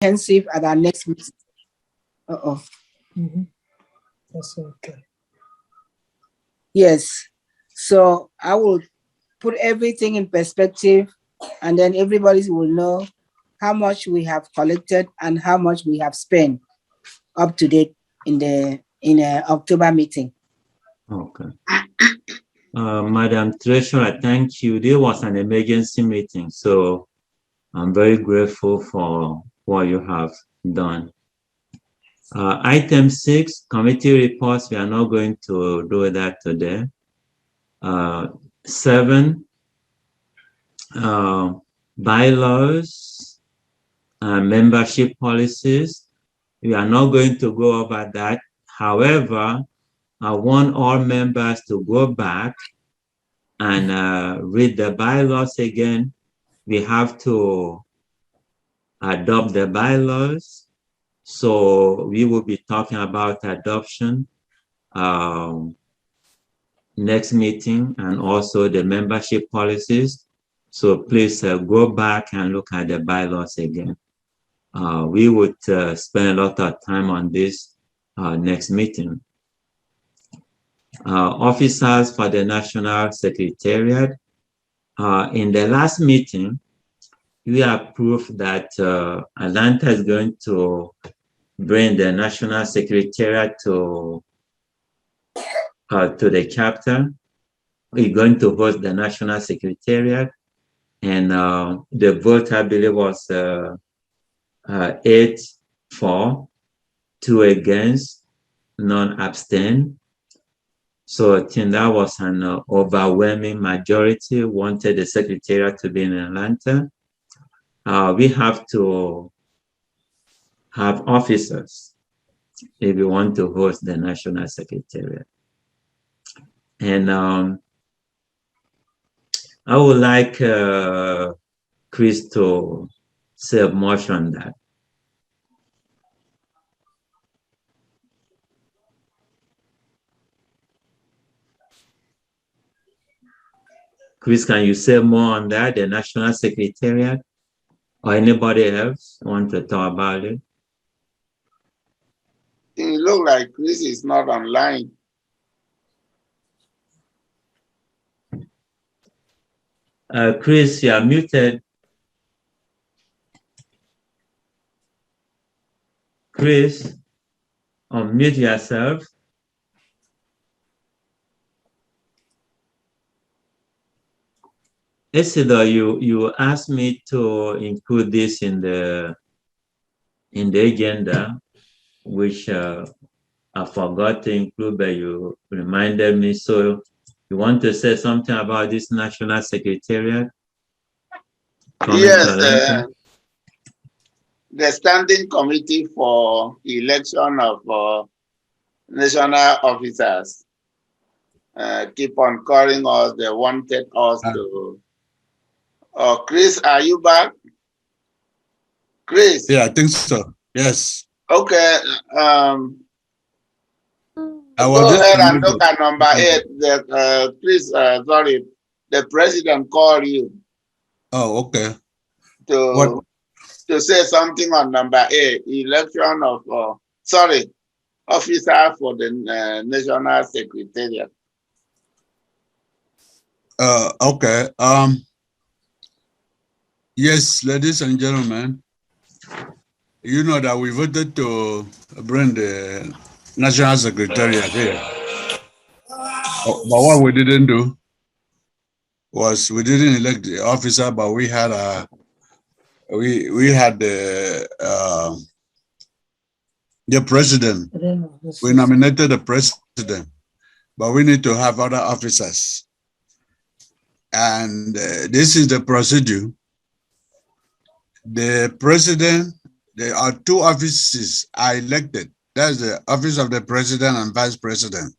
comprehensive at our next meeting. That's okay. Yes. So I will put everything in perspective, and then everybody will know how much we have collected and how much we have spent up to date in the October meeting. Okay. Madam Treasurer, thank you. There was an emergency meeting, so I'm very grateful for what you have done. Item 6, committee reports. We are not going to do that today. 7, bylaws and membership policies. We are not going to go over that. However, I want all members to go back and read the bylaws again. We have to adopt the bylaws. So we will be talking about adoption next meeting, and also the membership policies. So please go back and look at the bylaws again. We would spend a lot of time on this next meeting. Officers for the National Secretariat. In the last meeting, we approved that Atlanta is going to bring the National Secretariat to the chapter. We're going to host the National Secretariat, and the vote, I believe, was 8 for, 2 against, none abstain. So I think that was an overwhelming majority wanted the Secretariat to be in Atlanta. We have to have officers if we want to host the National Secretariat. And I would like Chris to say much on that. Chris, can you say more on that, the National Secretariat? Or anybody else want to talk about it? It looks like Chris is not online. Chris, you are muted. Chris, unmute yourself. Isidore, you asked me to include this in the agenda, which I forgot to include, but you reminded me. So you want to say something about this National Secretariat? Yes, the Standing Committee for Election of National Officers keep on calling us. They wanted us to. Chris, are you back? Chris? Yeah, I think so. Yes. Okay. Go ahead and look at number 8. Chris, sorry, the president called you. Oh, okay. To say something on number 8, election of, officer for the National Secretariat. Okay. Yes, ladies and gentlemen, you know that we voted to bring the National Secretariat here. But what we didn't do was we didn't elect the officer, but we had the president. We nominated the president, but we need to have other officers. And this is the procedure. The president, there are 2 offices are elected. That's the office of the president and vice president.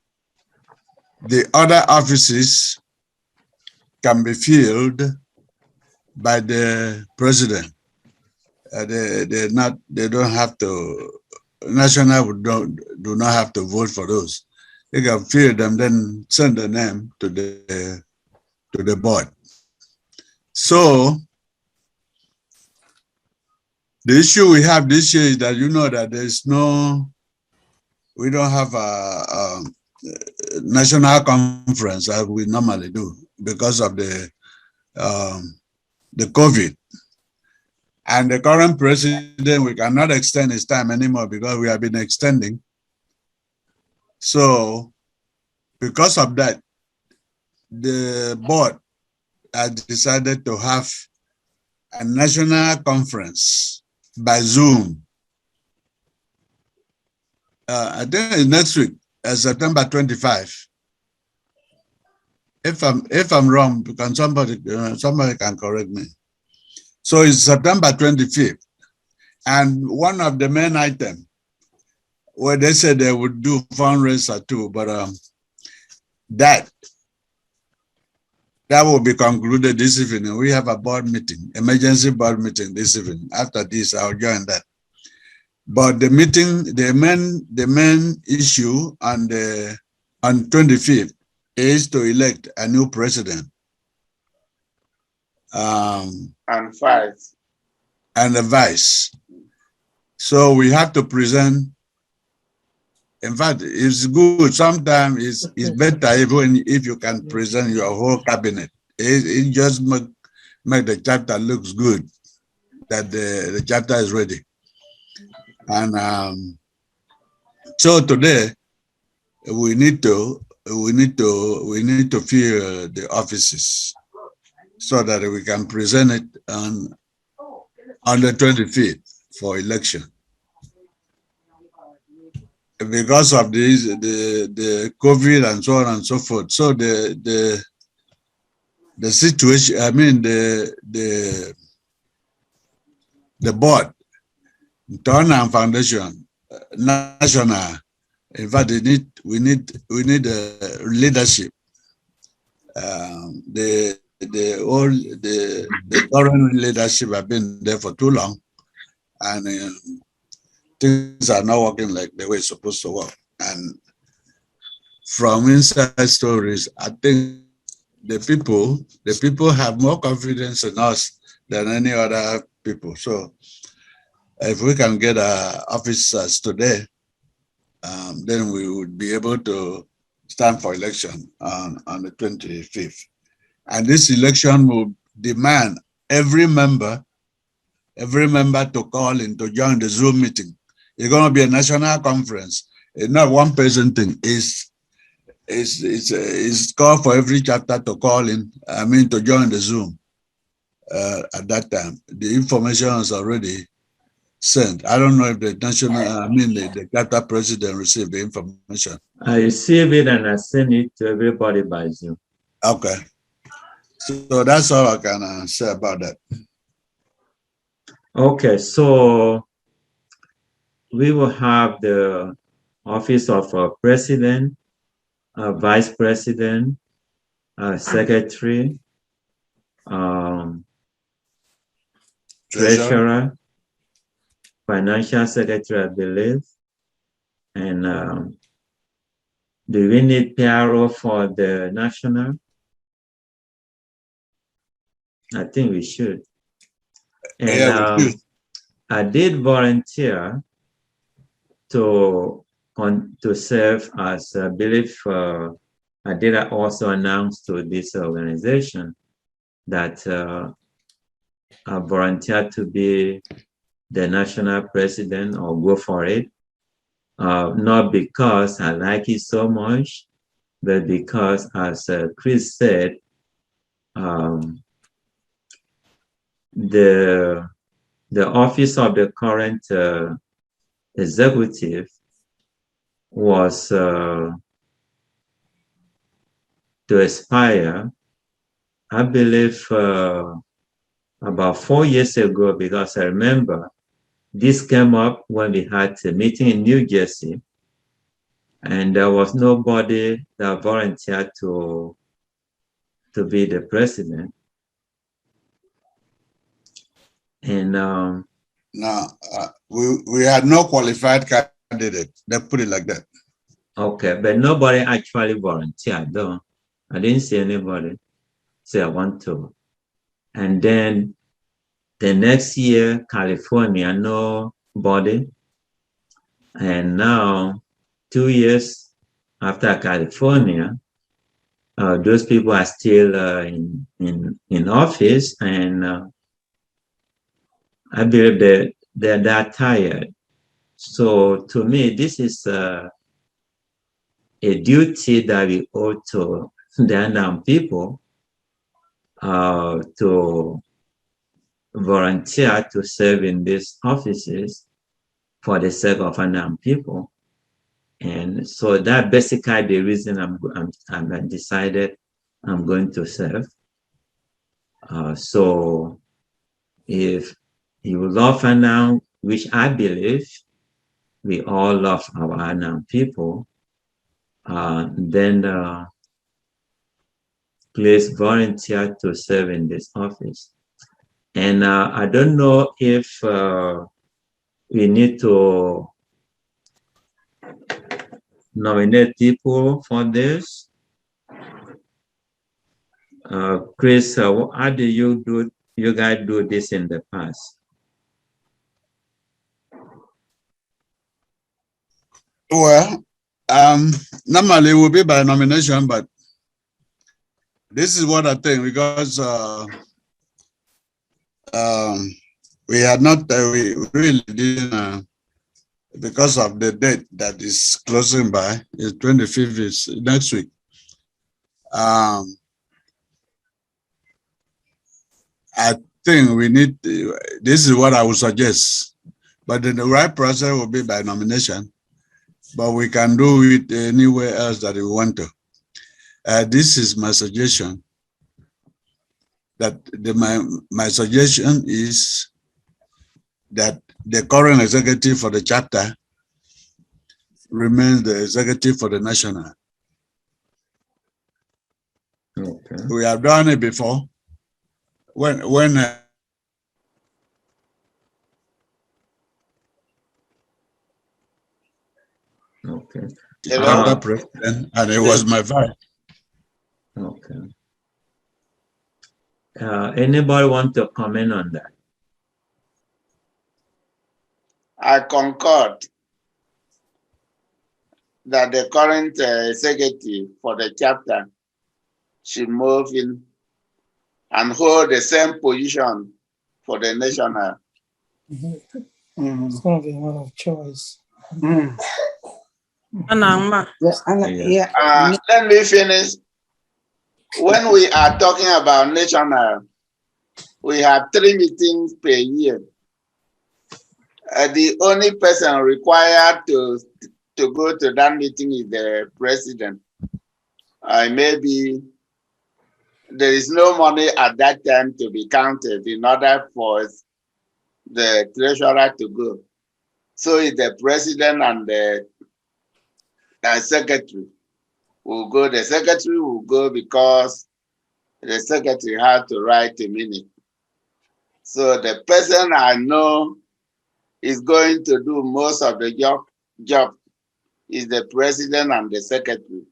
The other offices can be filled by the president. They don't have to, national do not have to vote for those. They can fill them, then send the name to the board. So The issue we have this year is that that we don't have a national conference as we normally do because of the COVID. And the current president, we cannot extend his time anymore because we have been extending. So because of that, the board has decided to have a national conference by Zoom. I think it's next week, September 25. If I'm wrong, somebody can correct me. So it's September 25th. And one of the main items where they said they would do fundraiser too, but that will be concluded this evening. We have a board meeting, emergency board meeting this evening. After this, I'll join that. But the meeting, the main issue on 25th is to elect a new president. And vice. And a vice. So we have to present. In fact, it's good. Sometimes it's better even if you can present your whole cabinet. It just make the chapter looks good, that the chapter is ready. And so today we need to fill the offices so that we can present it on the 25th for election. Because of this, the COVID and so on and so forth. So the situation, I mean the board, Turner Foundation, national. In fact, we need leadership. The current leadership have been there for too long, and things are not working like the way it's supposed to work. And from inside stories, I think the people have more confidence in us than any other people. So if we can get our officers today, then we would be able to stand for election on the 25th. And this election will demand every member to call in to join the Zoom meeting. It's going to be a national conference. It's not one person thing. It's called for every chapter to call in, to join the Zoom at that time. The information is already sent. I don't know if the the chapter president received the information. I received it and I sent it to everybody by Zoom. Okay. So that's all I can say about that. Okay, so we will have the office of president, vice president, secretary, treasurer, financial secretary, I believe. And do we need PRO for the national? I think we should. And Yeah, we should. I did volunteer to serve as, I believe, I did also announce to this organization that I volunteered to be the national president or go for it. Not because I like it so much, but because, as Chris said, the office of the current executive was to expire, I believe, about 4 years ago, because I remember this came up when we had a meeting in New Jersey, and there was nobody that volunteered to be the president. And we had no qualified candidate. Let's put it like that. Okay, but nobody actually volunteered, though. I didn't see anybody say I want to. And then The next year, California, nobody. And now, 2 years after California, those people are still in office, and I believe they're tired. So to me, this is a duty that we owe to the Anam people to volunteer to serve in these offices for the sake of Anam people. And so that basically the reason I'm decided I'm going to serve. So if you love Anam, which I believe we all love our Anam people, then please volunteer to serve in this office. And I don't know if we need to nominate people for this. Chris, how do you guys do this in the past? Well, normally it will be by nomination, but this is what I think, because we had not, we really didn't, because of the date that is closing by, is 25th is next week. I think we need, this is what I would suggest, but then the right process will be by nomination, but we can do it anywhere else that we want to. This is my suggestion, that my suggestion is that the current executive for the chapter remains the executive for the national. Okay. We have done it before. When Okay. the president, and it was my vice. Okay. Anybody want to comment on that? I concur that the current executive for the chapter should move in and hold the same position for the national. It's going to be one of choice. Yeah. Let me finish. When we are talking about national, we have 3 meetings per year. The only person required to go to that meeting is the president. Maybe there is no money at that time to be counted in order for the treasurer to go. So it's the president and the secretary will go. The secretary will go because the secretary has to write a minute. So the person I know is going to do most of the job is the president and the secretary.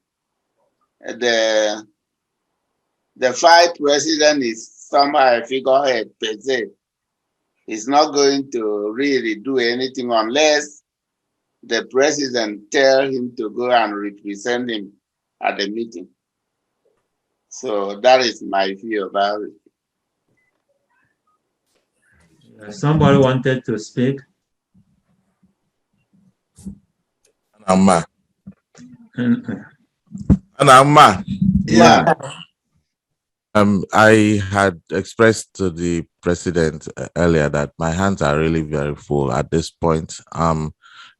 The vice president is somehow a figurehead per se. He's not going to really do anything unless the president tells him to go and represent him at the meeting. So that is my view about it. Somebody wanted to speak? Anama. Yeah. I had expressed to the president earlier that my hands are really very full at this point.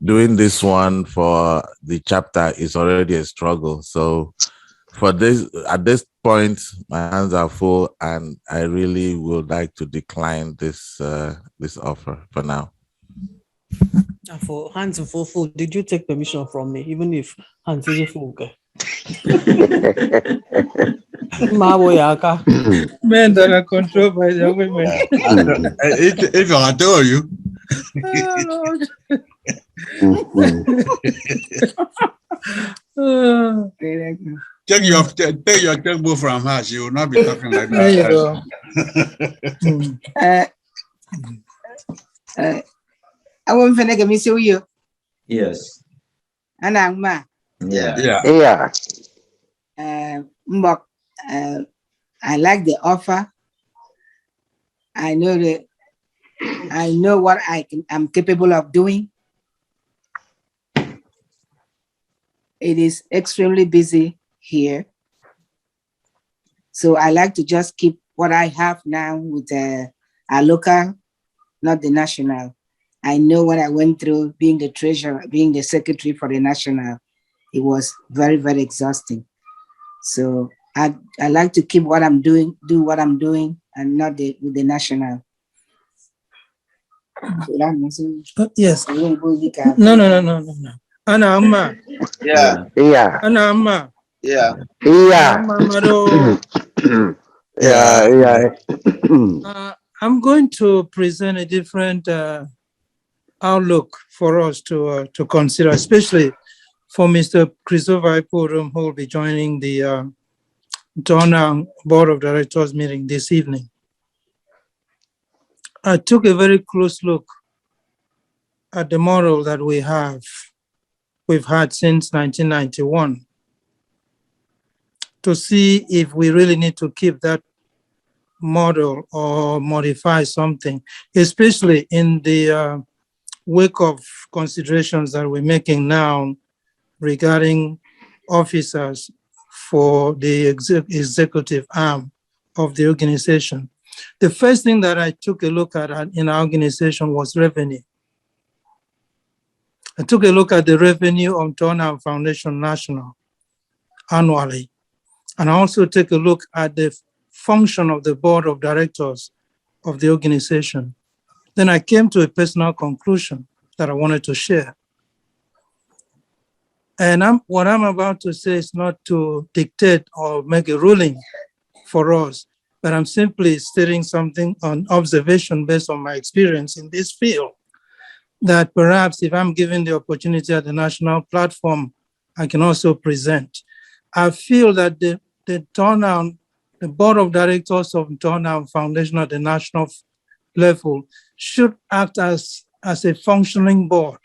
Doing this one for the chapter is already a struggle. So for this, at this point, my hands are full, and I really would like to decline this this offer for now. For hands full, did you take permission from me, even if hands is full? Okay. Men that are controlled by the women. If I tell you, take your checkbook from her. She will not be talking like There you that. go. I won't finish miss you. Yes. Anangma. Yeah. Yeah. Mbok. I like the offer. I know what I'm capable of doing. It is extremely busy here. So I like to just keep what I have now with our local, not the national. I know what I went through being the treasurer, being the secretary for the national. It was very, very exhausting. So I like to keep what I'm doing, do what I'm doing, and not with the national. Yes. No. Ana amma. Yeah. Ana amma. Yeah. Amma maro. Yeah. I'm going to present a different outlook for us to consider, especially for Mr. Christopher Iporum, who will be joining the Donna Board of Directors meeting this evening. I took a very close look at the model that we've had since 1991, to see if we really need to keep that model or modify something, especially in the wake of considerations that we're making now regarding officers for the executive arm of the organization. The first thing that I took a look at in our organization was revenue. I took a look at the revenue of Donor Foundation National annually, and I also take a look at the function of the board of directors of the organization. Then I came to a personal conclusion that I wanted to share. And what I'm about to say is not to dictate or make a ruling for us, but I'm simply stating something on observation based on my experience in this field, that perhaps if I'm given the opportunity at the national platform, I can also present. I feel that the board of directors of Turnout Foundation at the national level should act as a functioning board.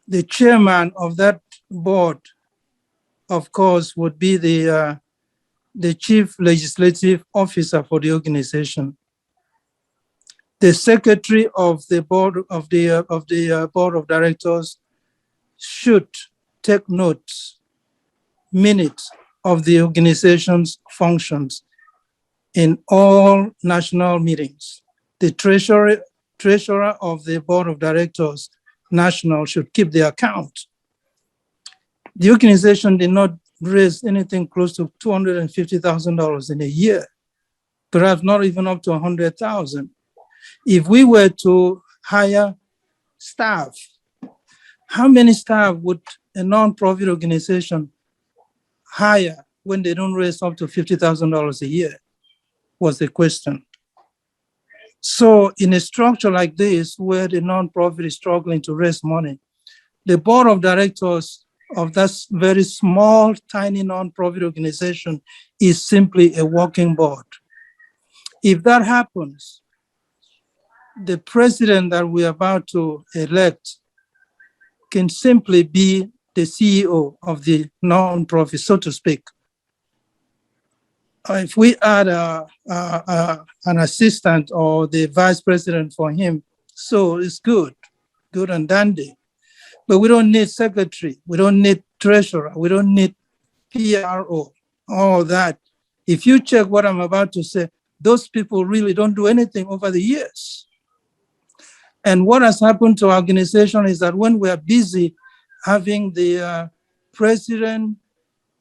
The chairman of that board, of course, would be the chief legislative officer for the organization. The secretary of the board of the board of directors should take notes, minutes of the organization's functions in all national meetings. The treasurer of the board of directors national should keep the account. The organization did not raise anything close to $250,000 in a year, perhaps not even up to 100,000. If we were to hire staff, how many staff would a nonprofit organization hire when they don't raise up to $50,000 a year, was the question. So in a structure like this, where the nonprofit is struggling to raise money, the board of directors of that very small, tiny nonprofit organization is simply a working board. If that happens, the president that we're about to elect can simply be the CEO of the nonprofit, so to speak. If we add an assistant or the vice president for him, so it's good and dandy. But we don't need secretary, we don't need treasurer, we don't need PRO, all that. If you check what I'm about to say, those people really don't do anything over the years. And what has happened to our organization is that when we are busy having the president,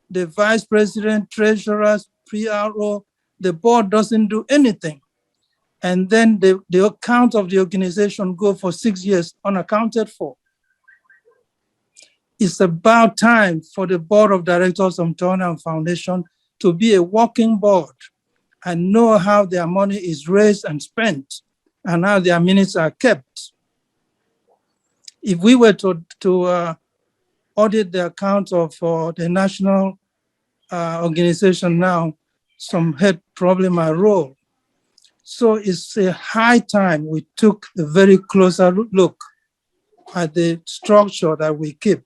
the vice president, treasurers, PRO, the board doesn't do anything. And then the account of the organization go for 6 years unaccounted for. It's about time for the board of directors of Turnout Foundation to be a working board and know how their money is raised and spent and how their minutes are kept. If we were to audit the account of the national organization now, some head problem might roll. So it's a high time we took a very closer look at the structure that we keep.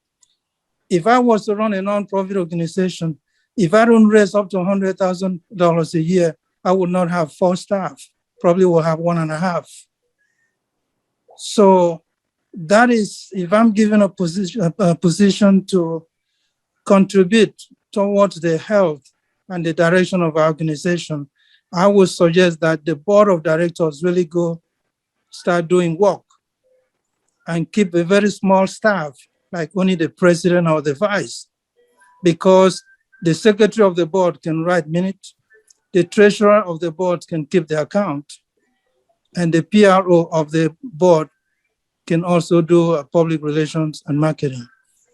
If I was to run a nonprofit organization, if I don't raise up to $100,000 a year, I would not have 4 staff, probably will have 1.5. So that is, if I'm given a position to contribute towards the health and the direction of our organization, I would suggest that the board of directors really go start doing work and keep a very small staff, like only the president or the vice, because the secretary of the board can write minutes, the treasurer of the board can keep the account, and the PRO of the board can also do public relations and marketing.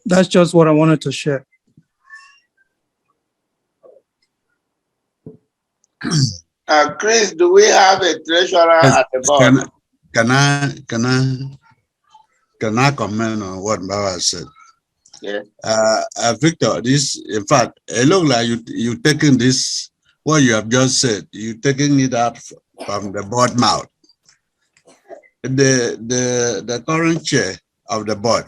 That's just what I wanted to share. Chris, do we have a treasurer at the board? Can I comment on what Baba said? Yeah. Victor, this, in fact, it looks like you taking this, what you have just said, you taking it out from the board mouth. The current chair of the board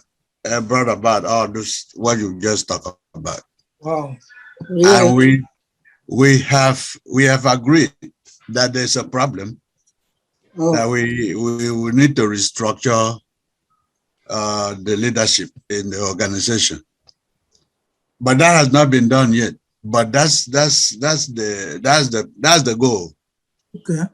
brought about all this, what you just talked about. Wow. Yeah. And we have agreed that there's a problem, that we need to restructure the leadership in the organization. But that has not been done yet. But that's the goal. Okay.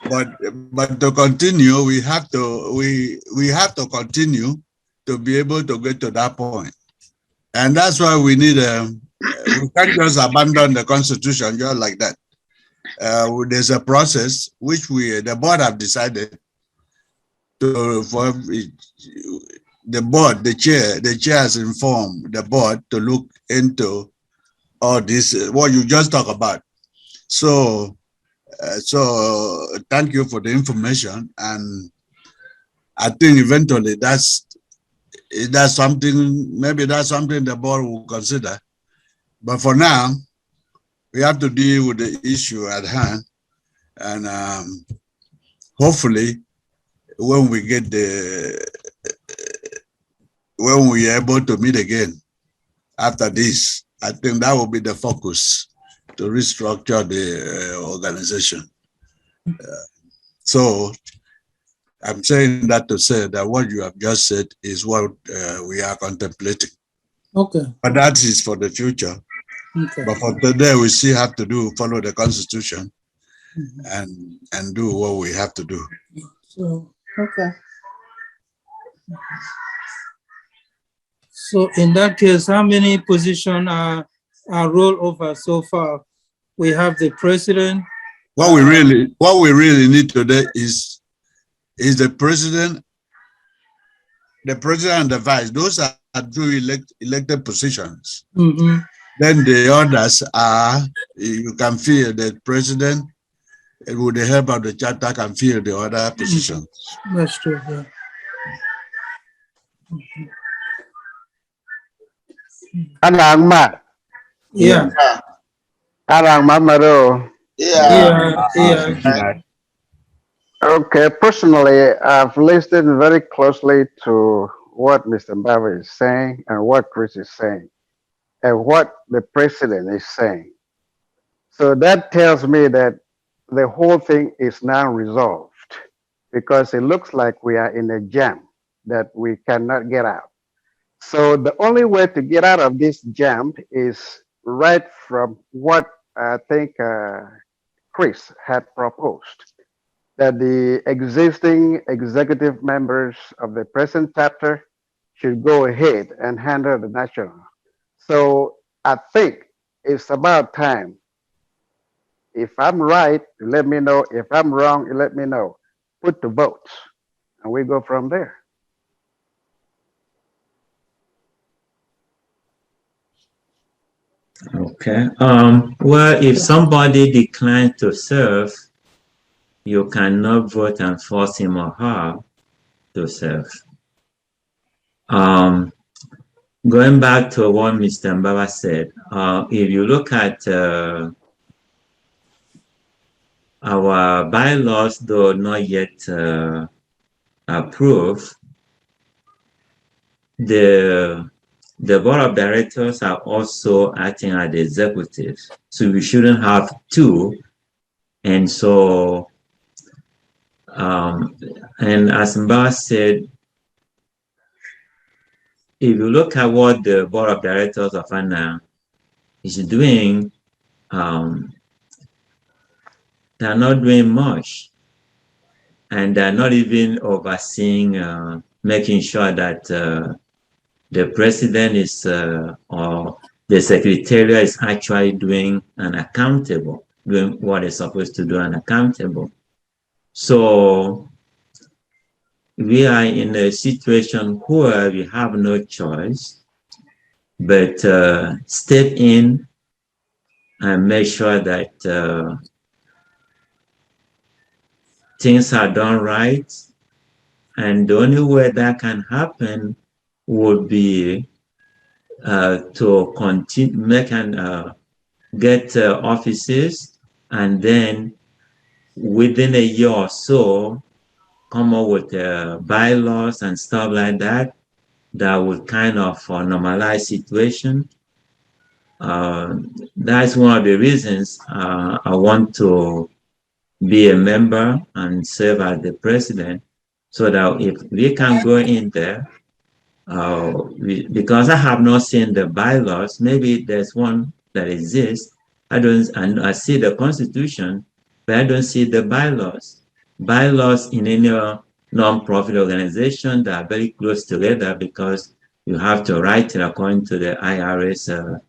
But to continue, we have to continue to be able to get to that point. And that's why we need we can't just abandon the constitution just like that. There's a process which the board have decided for the board, the chair has informed the board to look into all this, what you just talked about. So thank you for the information. And I think eventually that's something, maybe that's something the board will consider. But for now, we have to deal with the issue at hand. And hopefully, when we are able to meet again after this, I think that will be the focus to restructure the organization. So I'm saying that to say that what you have just said is what we are contemplating. Okay. But that is for the future. Okay. But for today, we still have to follow the constitution and do what we have to do. So, okay. So in that case, how many positions are rolled over so far? We have the president. What we really need today is the president and the vice. Those are two elected positions. Mm-hmm. Then the others are, you can feel the president, with the help of the charter, can fill the other positions. That's true, yeah. Anang ma. Yeah. Anang mamaro. Yeah. Okay, personally, I've listened very closely to what Mr. Mbaba is saying and what Chris is saying and what the president is saying. So that tells me that the whole thing is now resolved because it looks like we are in a jam that we cannot get out. So the only way to get out of this jam is right from what I think Chris had proposed, that the existing executive members of the present chapter should go ahead and handle the national. So I think it's about time. If I'm right, let me know. If I'm wrong, let me know. Put the votes, and we go from there. Okay. Well, if somebody declines to serve, you cannot vote and force him or her to serve. Going back to what Mr. Mbaba said, if you look at our bylaws, though not yet approved, the board of directors are also acting as the executive. So we shouldn't have two. And so, and as Mba said, if you look at what the board of directors of ANA is doing, they're not doing much. And they're not even overseeing, making sure that the president is, or the secretariat is actually doing and accountable, doing what it's supposed to do and accountable. So we are in a situation where we have no choice but step in and make sure that things are done right. And the only way that can happen would be to continue, make and get offices, and then within a year or so, come up with bylaws and stuff like that, that would kind of normalize situation. That's one of the reasons I want to be a member and serve as the president, so that if we can go in there, because I have not seen the bylaws, maybe there's one that exists. I see the constitution, but I don't see the bylaws. Bylaws in any non-profit organization that are very close together, because you have to write it according to the IRS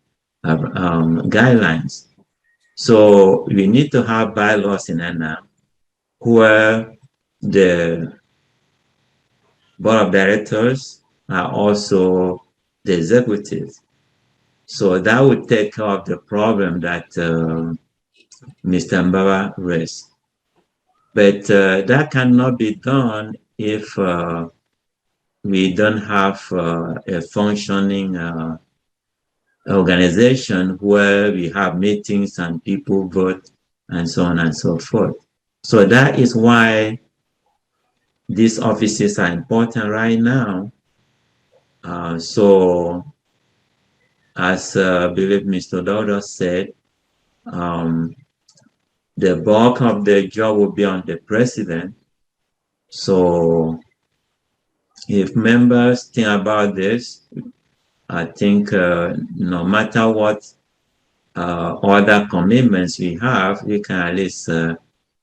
guidelines. So we need to have bylaws in ANA where the board of directors are also the executive. So that would take care of the problem that Mr. Mbaba raised. But that cannot be done if we don't have a functioning organization where we have meetings and people vote and so on and so forth. So that is why these offices are important right now. So as I believe Mr. Dauda said, the bulk of the job will be on the president. So if members think about this, I think no matter what other commitments we have, we can at least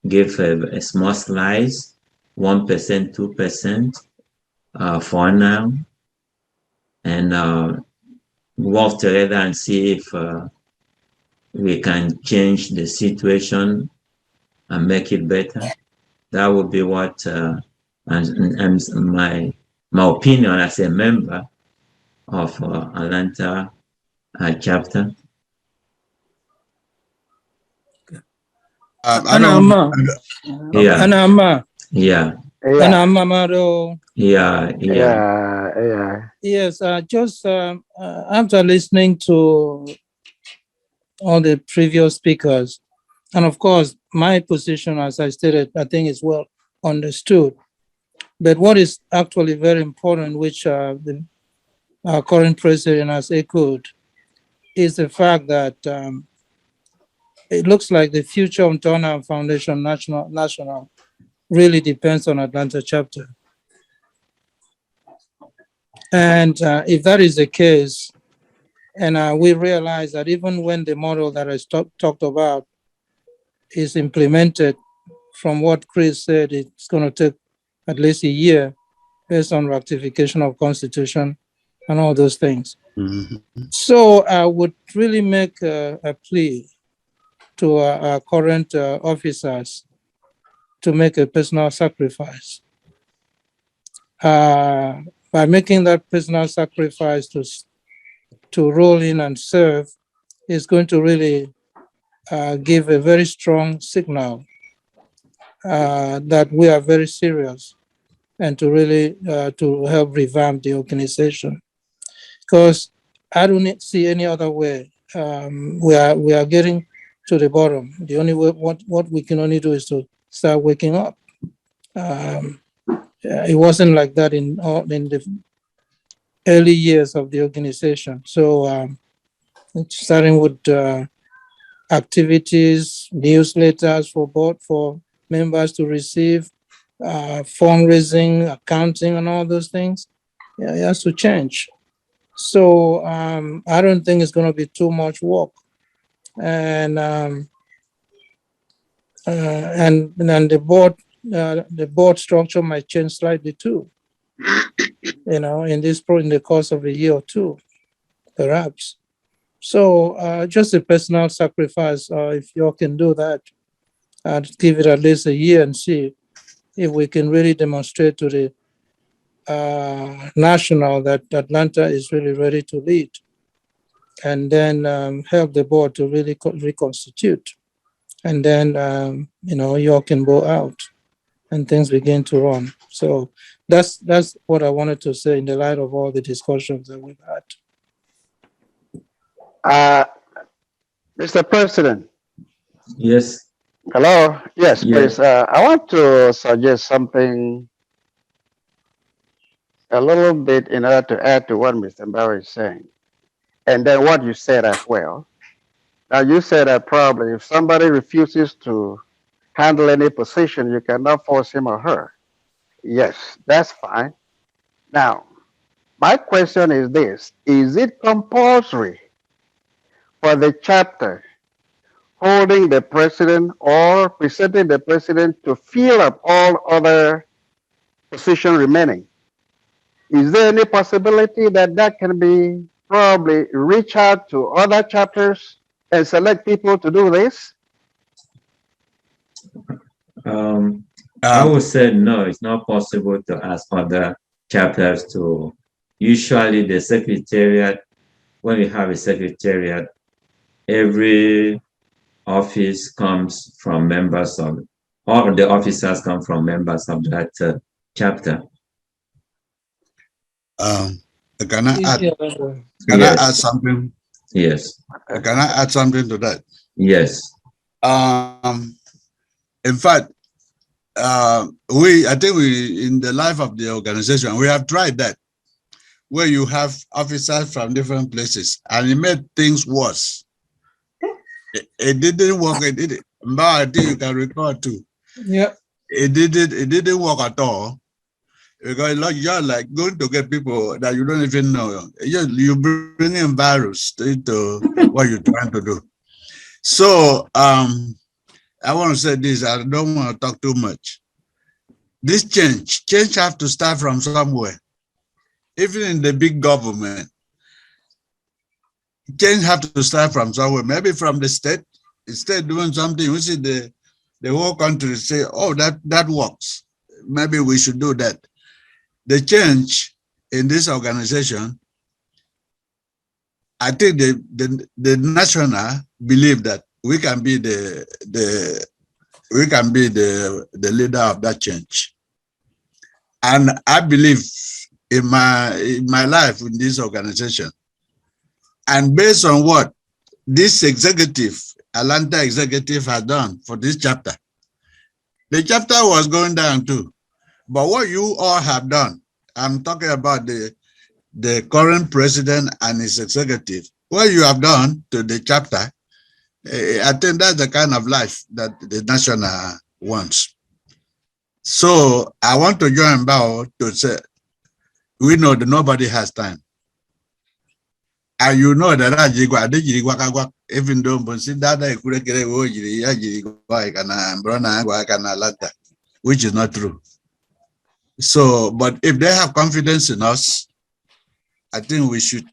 give a small slice, 1%, 2% for now, and work together and see if we can change the situation and make it better. That would be what, and my opinion as a member of Atlanta chapter. Anama. Yeah. Anama. Yeah. Anama Maro. Yeah. Yes, just after listening to all the previous speakers, and of course, my position, as I stated, I think is well understood. But what is actually very important, which the current president has echoed, is the fact that it looks like the future of Turner Foundation National really depends on Atlanta chapter. And if that is the case, and we realize that even when the model that I talked about is implemented, from what Chris said, it's going to take at least a year based on ratification of constitution and all those things. Mm-hmm. So I would really make a plea to our current officers to make a personal sacrifice. By making that personal sacrifice to roll in and serve is going to really give a very strong signal that we are very serious, and to really to help revamp the organization. Because I don't see any other way. We are getting to the bottom. The only way, what we can only do is to start waking up. It wasn't like that in the early years of the organization. So starting with activities, newsletters for board for members to receive, fundraising, accounting, and all those things. Yeah, it has to change. So I don't think it's going to be too much work, and then the board structure might change slightly too. In the course of a year or two, perhaps. So just a personal sacrifice. If you all can do that, I'd give it at least a year and see if we can really demonstrate to the national that Atlanta is really ready to lead, and then help the board to really reconstitute, and then you all can go out and things begin to run. So that's what I wanted to say in the light of all the discussions that we've had. Mr. President. Yes. Hello. Yes, Yes. please. I want to suggest something a little bit in order to add to what Mr. Barry is saying, and then what you said as well. Now, you said that probably if somebody refuses to handle any position, you cannot force him or her. Yes, that's fine. Now, my question is this: is it compulsory for the chapter holding the president or presenting the president to fill up all other positions remaining? Is there any possibility that that can be probably reach out to other chapters and select people to do this? I would say no, it's not possible to ask other chapters to. Usually the secretariat, when we have a secretariat, every office comes from members of, all the officers come from members of that chapter. Can I add something? Yes. Can I add something to that? Yes. In fact, I think in the life of the organization, we have tried that, where you have officers from different places, and it made things worse. It didn't work. It did it. But I think you can recall too. Yeah. It didn't work at all. Because you're like going to get people that you don't even know. You bring in virus into what you're trying to do. So I want to say this. I don't want to talk too much. This change have to start from somewhere. Even in the big government, change have to start from somewhere. Maybe from the state. Instead doing something, we see the whole country say, "Oh, that works. Maybe we should do that." The change in this organization, I think the national believe that we can be the leader of that change. And I believe in my life in this organization, and based on what this Atlanta executive has done for this chapter, the chapter was going down too. But what you all have done, I'm talking about the current president and his executive, what you have done to the chapter, I think that's the kind of life that the national wants. So I want to join Bao to say, we know that nobody has time. And you know that even though which is not true. So, but if they have confidence in us, I think we should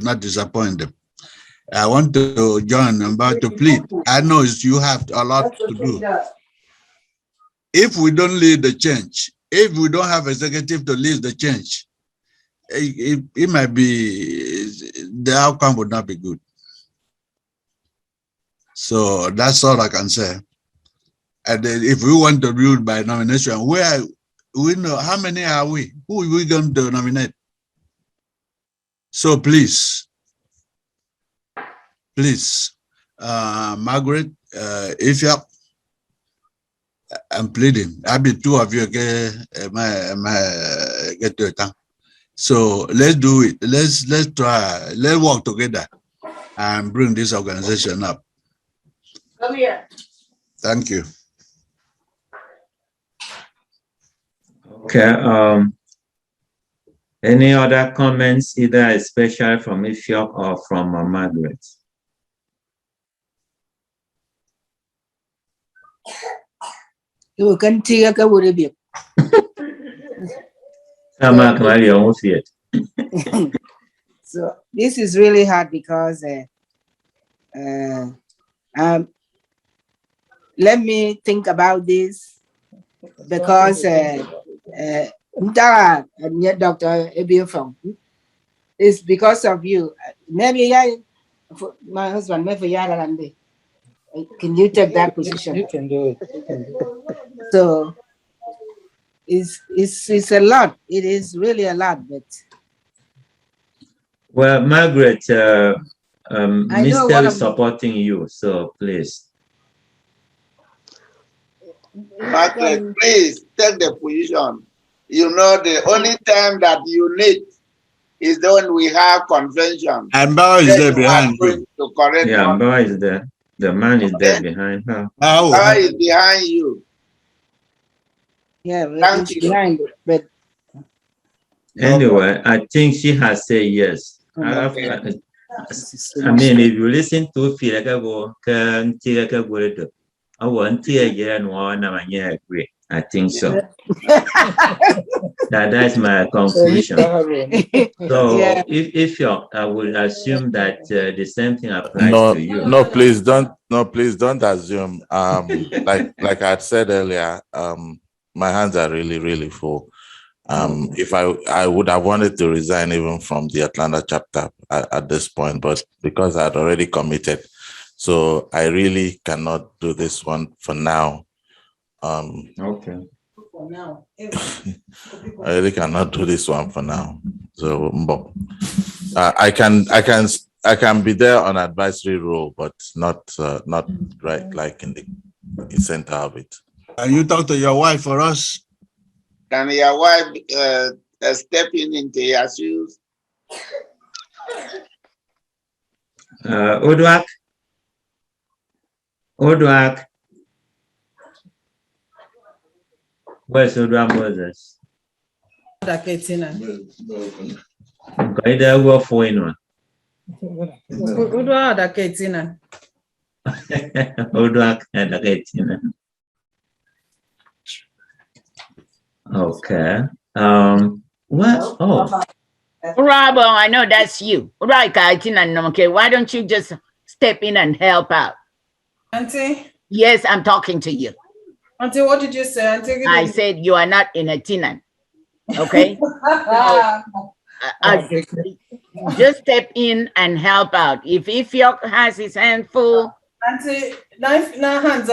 not disappoint them. I want to join them, but to plead. I know you have a lot to do. If we don't lead the change, if we don't have executive to lead the change, it might be, the outcome would not be good. So that's all I can say. And if we want to rule by nomination, we know how many are we? Who are we going to nominate? So please, please, Margaret, if you I'm pleading. I'll be two of you get to it. So let's do it. Let's try. Let's work together and bring this organization up. Come here. Thank you. Okay. Any other comments, either especially from Ifyok or from Margaret? You can see a bit. So this is really hard because let me think about this because Dr. Ebiofong, it's because of you. Maybe my husband, maybe can you take that position? You can do it. So it's a lot. It is really a lot, but well, Margaret, Mr. is them. supporting you, so please. Margaret, please take the position. You know, the only time that you need is when we have convention. And Bao is there behind you. To correct Yeah, Bao is there. The man is there behind her. Bao is behind you. Yeah, Thank it's you. behind it, but Anyway, I think she has said yes. I mean, if you listen to I want to agree. I think so. That's my conclusion. So yeah. if you're, I will assume that the same thing applies to you. No, please don't. No, please don't assume. Like I said earlier, my hands are really, really full. If I would have wanted to resign even from the Atlanta chapter at this point, but because I'd already committed, so I really cannot do this one for now. Okay. For now. I really cannot do this one for now. So I can be there on advisory role, but not right like in the center of it. Can you talk to your wife for us? Can your wife step into your shoes? Odwak. Where's Odwak Moses? Okay. What? Oh. Robo, I know that's you. Right, Kaitina. Okay, why don't you just step in and help out? Auntie? Yes, I'm talking to you. Auntie, what did you say? Auntie, I said you are not in a tinan. Okay? Just step in and help out. If Ifyok has his hand full. Auntie, hands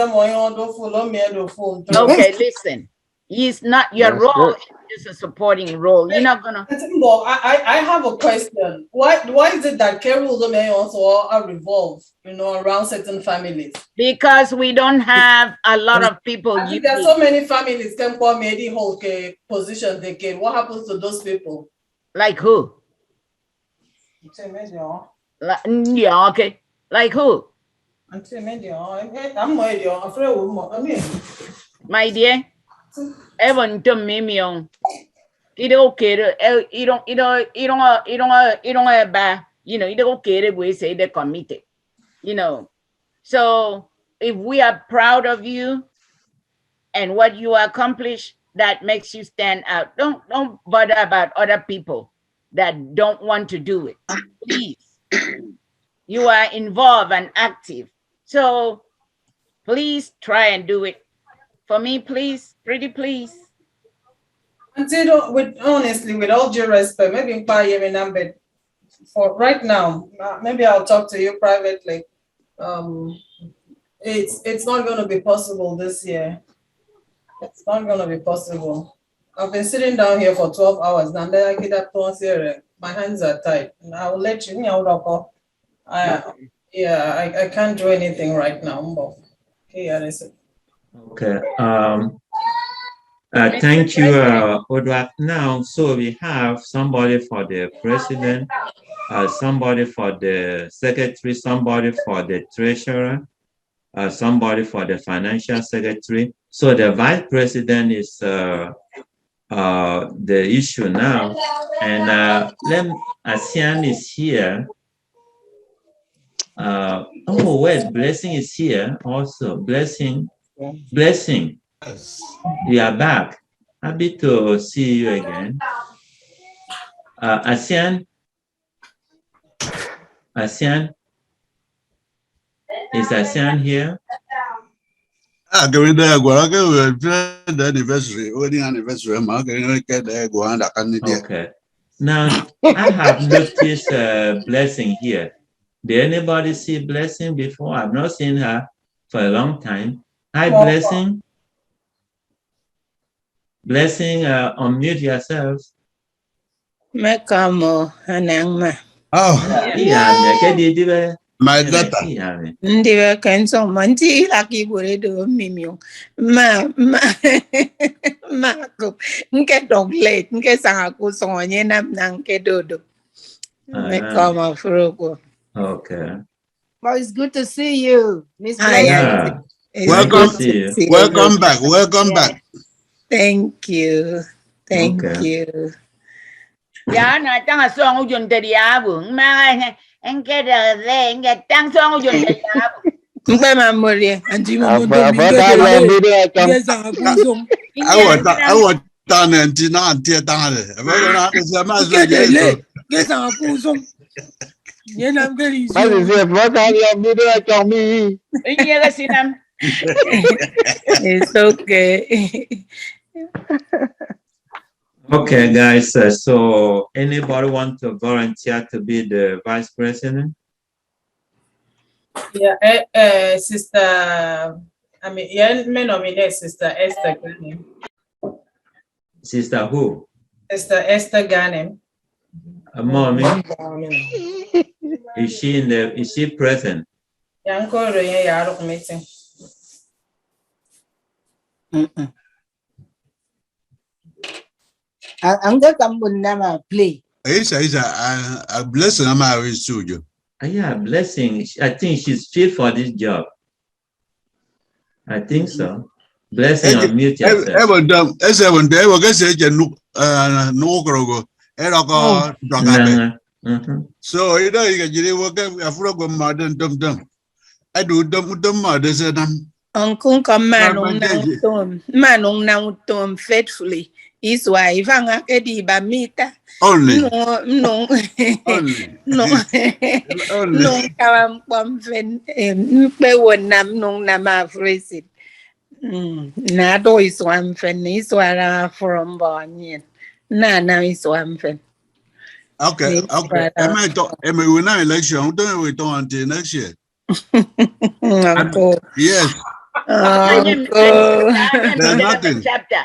okay, listen. It's not your That's role, good. it's just a supporting role. You're not gonna. I have a question. Why is it that care rules may also revolve, around certain families? Because we don't have a lot of people. I think there are so many families can call me the whole position they get. What happens to those people? Like who? Yeah, okay. Like who? My dear, Evan to me on. You don't care. You don't care. We say they're committed. So if we are proud of you and what you accomplish, that makes you stand out. Don't bother about other people that don't want to do it. Please. You are involved and active. So please try and do it. For me, please, pretty please. Honestly, with all due respect, maybe inquire your number for right now. Maybe I'll talk to you privately. It's not going to be possible this year. It's not going to be possible. I've been sitting down here for 12 hours now. My hands are tied. And I will let you know. Yeah, I can't do anything right now. Mbo. Yeah, that's it. Okay. Thank you, Odwa. Now, so we have somebody for the president, somebody for the secretary, somebody for the treasurer, somebody for the financial secretary. So the vice president is the issue now. And Asian is here. Oh, wait, Blessing is here also. Blessing. Yes. We are back. Happy to see you again. Asian. Is Asian here? Going there, go the anniversary, wedding anniversary. Okay. Now, I have noticed Blessing here. Did anybody see Blessing before? I've not seen her for a long time. Hi, Blessing. Blessing, unmute yourself. Mekamo anangma. Oh, Yeah. my daughter. Ndiwe kenso manti laki buredo mimio. Ma ko nke dogle nke sangaku sonye nam ke dodo. Mekamo frogo. Okay. Well, it's good to see you, Miss Yeah. Welcome back. Welcome back. Thank you. Thank you. Ya na tanga song ujun tadi abu. Ma engke de engke tang song ujun tadi abu. Mpe mamori anti Apa momondo dah yang video kan? ngeza kuzong. I was done and Tina and Tia Dane. Ngeza kuzong. Yena mgeli Masih siap makan yang video kan mi. Iya kasinam. It's okay. Okay, guys. So anybody want to volunteer to be the vice president? Yeah, Sister, me nominate Sister Esther Ganem. Sister who? Sister Esther Ganem. Mommy. Is she present? Yang ko rin yarok meeting. Anga kambun nama play. Isa, a blessing. I'm out with studio. Yeah, Blessing. I think she's fit for this job. I think so. Blessing, unmute yourself. Everyone, they will get say no grogo. So you know you can work a frog of modern dum. I do dumb mothers and Uncle come manung na tom faithfully. His wife anga edi bamita. only. No. Nung kawam pamfen mpe wonam nung nama fresit. Na do is one fen is wara from Bonnie. Na is one fen. Okay. Am I win an election? Don't we don't until next year? Uncle. Yes. Uncle. There's nothing. Chapter.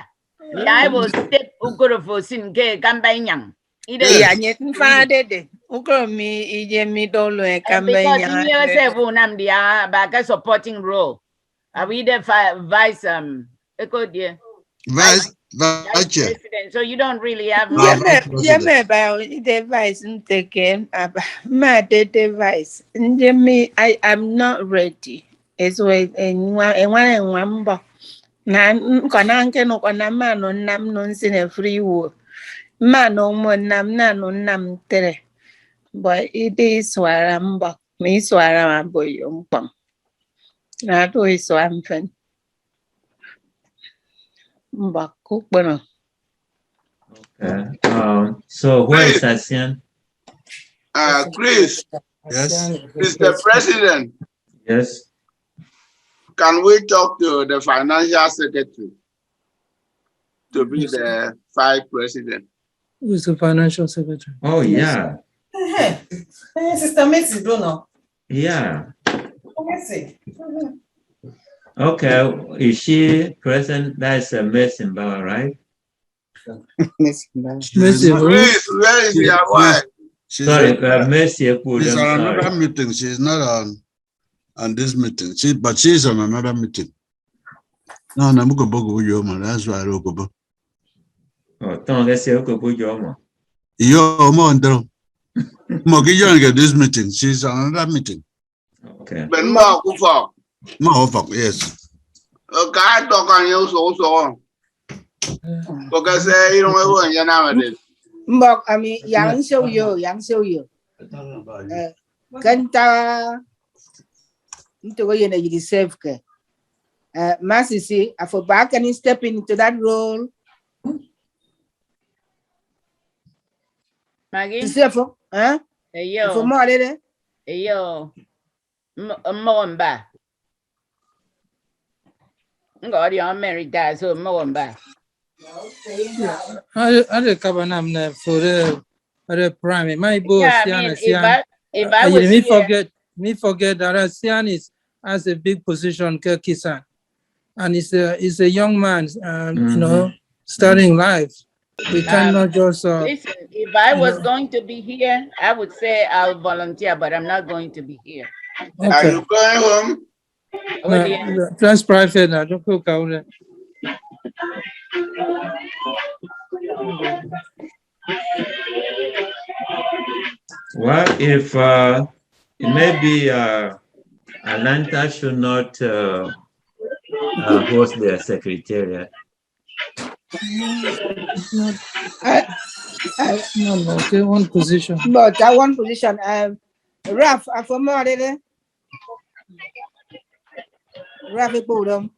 I will step ukuro for sin ke kambanyang. Yeah, yet father. Ukro mi ije mi dolo e Because you say nam dia back a supporting role. Are we the vice Vice president? So you don't really have yeah, about the vice taken my device. I am not ready. It's with one box. Nan kananke no kanama no nam non sin free will. Mano mo nam na no nam tere. But it is waramba. Me swara boy young. Na to is one fan. Baku bueno. Okay. So where is Asian? Chris. Yes. Mr. President. Yes. Can we talk to the financial secretary to be the vice president? Who's the financial secretary? Oh yeah. Hey, Sister Mitzi, don't know. Yeah. Mitzi. Okay. Is she present? That's a medicine bar, right? Mercy, Chris, where is your wife? Sorry, Mercy, she's I'm on another sorry. meeting. She's not on this meeting. But she's on another meeting. No, no, that's why I wrote. Oh, don't get you go put your mom. Yo, Mondo. Mogi get this meeting. She's on another meeting. Okay. But more for. Yes. Okay, I talk on you so. Because you don't know when nowadays. Mbok, I mean, yang show you. Kanta, into go in a safe care. Massy, I for back and step into that role. Maggie? You see, for, huh? Hey, yo. For more, lady? Hey, yo. Mwamba. God, you're married, guys, so Mwamba. I cover them for the prime. My boss, Yeah, I mean, if I was here, me forget that Sian has a big position, Kisan, and he's a young man, you know, starting life. We cannot just. Listen, if I was going to be here, I would say I'll volunteer, but I'm not going to be here. Okay. Are you going home? That's private. I don't cook out. Well, if maybe Atlanta should not host their secretariat. No, okay, one position. But that one position, Raf, for more, lady? Rafi Bodum.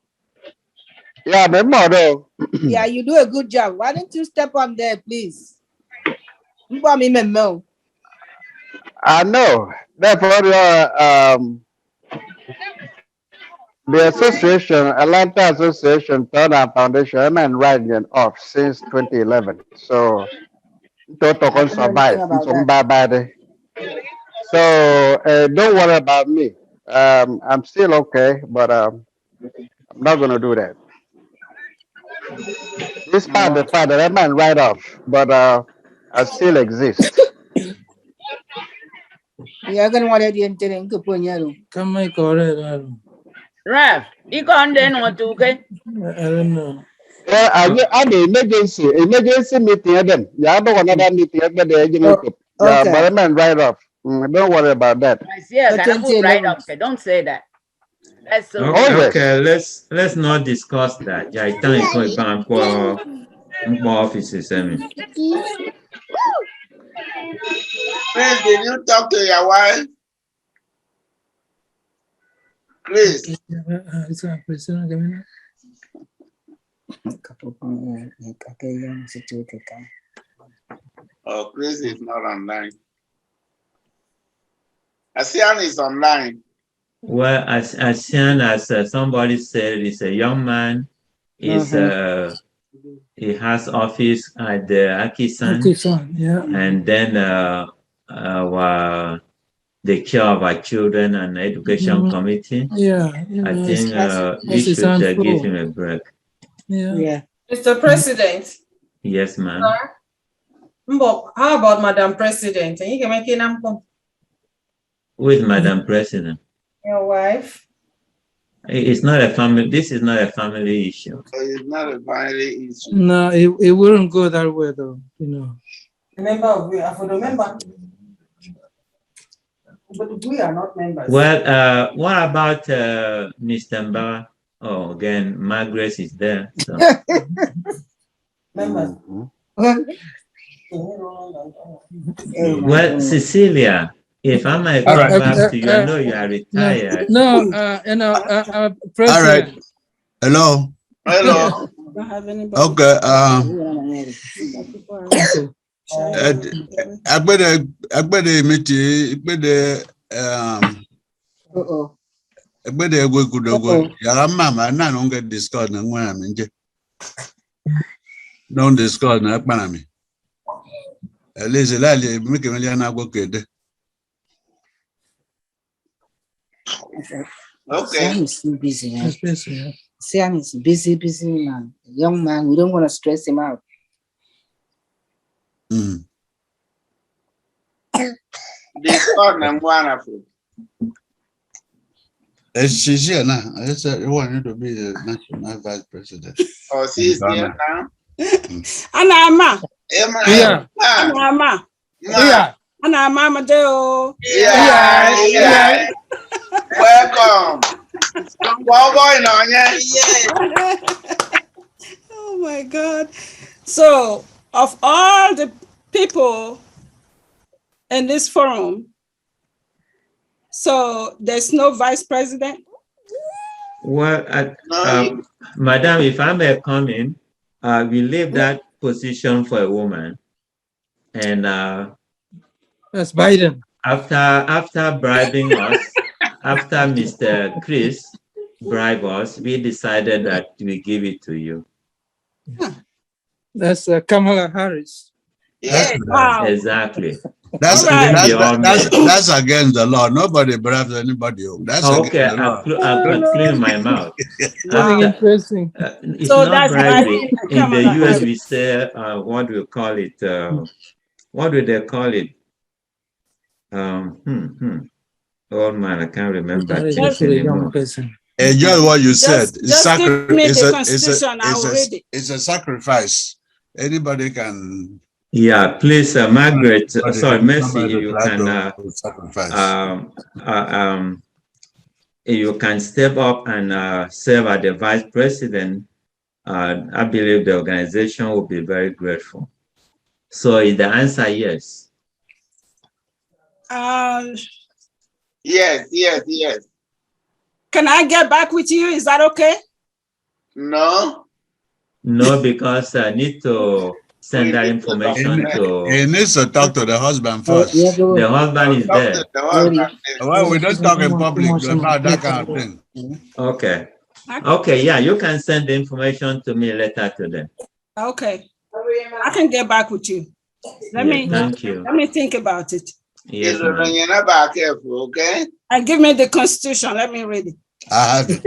Yeah, remember. Yeah, you do a good job. Why don't you step on there, please? I know. Therefore, the association, Atlanta Association, Turner Foundation, I'm in writing off since 2011. So, total can survive. So, don't worry about me. I'm still okay, but I'm not going to do that. Despite the fact that I'm in write off, but I still exist. Yeah, going to want to enter put you. Come my correct. Raf, you can't then what to okay? I don't know. Yeah, I the emergency meeting them. Yeah, but another meeting but the yeah, but I'm in write off. Don't worry about that. I see I can put right up. Don't say that. That's so Okay, let's not discuss that. Yeah, I think it's going back for offices. I mean. Chris, did you talk to your wife? Chris. Oh, Chris is not online. Asian is online. Well, Asian, as somebody said, is a young man. Is he has office at the Akisan, yeah, and then the care of our children and education committee. Yeah, I think we should give him a break. Yeah. Mr. President. Yes, ma'am. How about Madam President? And you can make it With Madam President. Your wife. It's not a family. This is not a family issue. It's not a family issue. No, it wouldn't go that way, though. You know. For the member. But we are not members. Well, what about Mr. Mba? Oh, again, Margaret is there. So. Members. Well, Cecilia, if I might come back to you, I know you are retired. President. All right. Hello. Hello. Okay. I better meet you. I better go. Yeah, mama, I don't get discussed. Don't discuss na panami. At least make a million go. Okay. Sian is too busy. Sian is busy man. Young man, we don't want to stress him out. This one I'm wonderful. She's here now. I said you want you to be the national vice president. Oh, she's here now. Anama. Yeah. Anama. Yeah. Anama Madeo. Yeah. Welcome. What going on? Yeah. Oh my God. So, of all the people in this forum, so there's no vice president? Well, Madam, if I may come in, we leave that position for a woman. And That's Biden. After bribing us, after Mr. Chris bribed us, we decided that we give it to you. That's Kamala Harris. Yeah. Wow. Exactly. That's All that's against the law. Nobody bribes anybody. That's Okay, against the law. I'll clean my mouth. Something interesting. It's So not that's bribery. Biden and In the Kamala US, Harris. we say, what do we call it? What do they call it? Oh man, I can't remember That is things for a young anymore. person. Enjoy what you said. Just give me the Constitution, I will read it. It's a sacrifice. Anybody can. Yeah, please, Margaret, sorry, Mercy, somebody you try can to sacrifice. you can step up and serve as the vice president. I believe the organization will be very grateful. So is the answer yes? Yes. Can I get back with you? Is that okay? No. No, because I need to send that information to. He needs to talk to the husband first. The husband is there. Well, we don't talk in public about that kind of thing. Okay. Okay, yeah, you can send the information to me later today. Okay. I can get back with you. Thank you. Let me think about it. Yes, You're not back careful, okay? And give me the Constitution. Let me read it. I have it.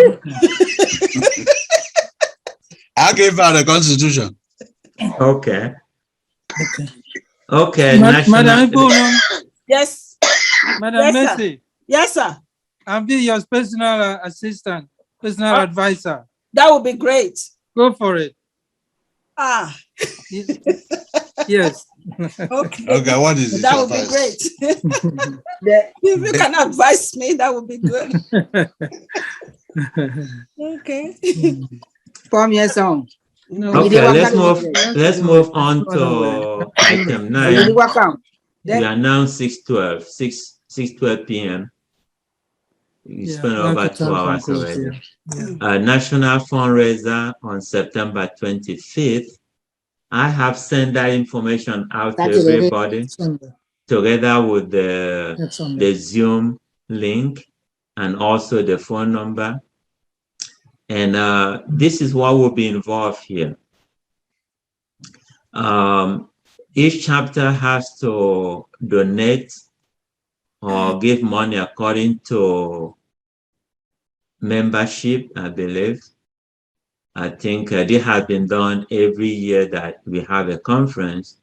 I gave her the Constitution. Okay. Okay. Madam Yes. Madam Yes, sir. Mercy, Yes, sir. I'll be your personal assistant, personal advisor. That would be great. Go for it. Yes. Okay. Okay, what is it? That would be great. If you can advise me, that would be good. Okay. Okay, let's move on to item 9. We are now 6:12 p.m. We spent over 2 hours already. National fundraiser on September 25th. I have sent that information out to everybody together with the Zoom link and also the phone number. And this is what will be involved here. Each chapter has to donate or give money according to membership, I believe. I think this has been done every year that we have a conference.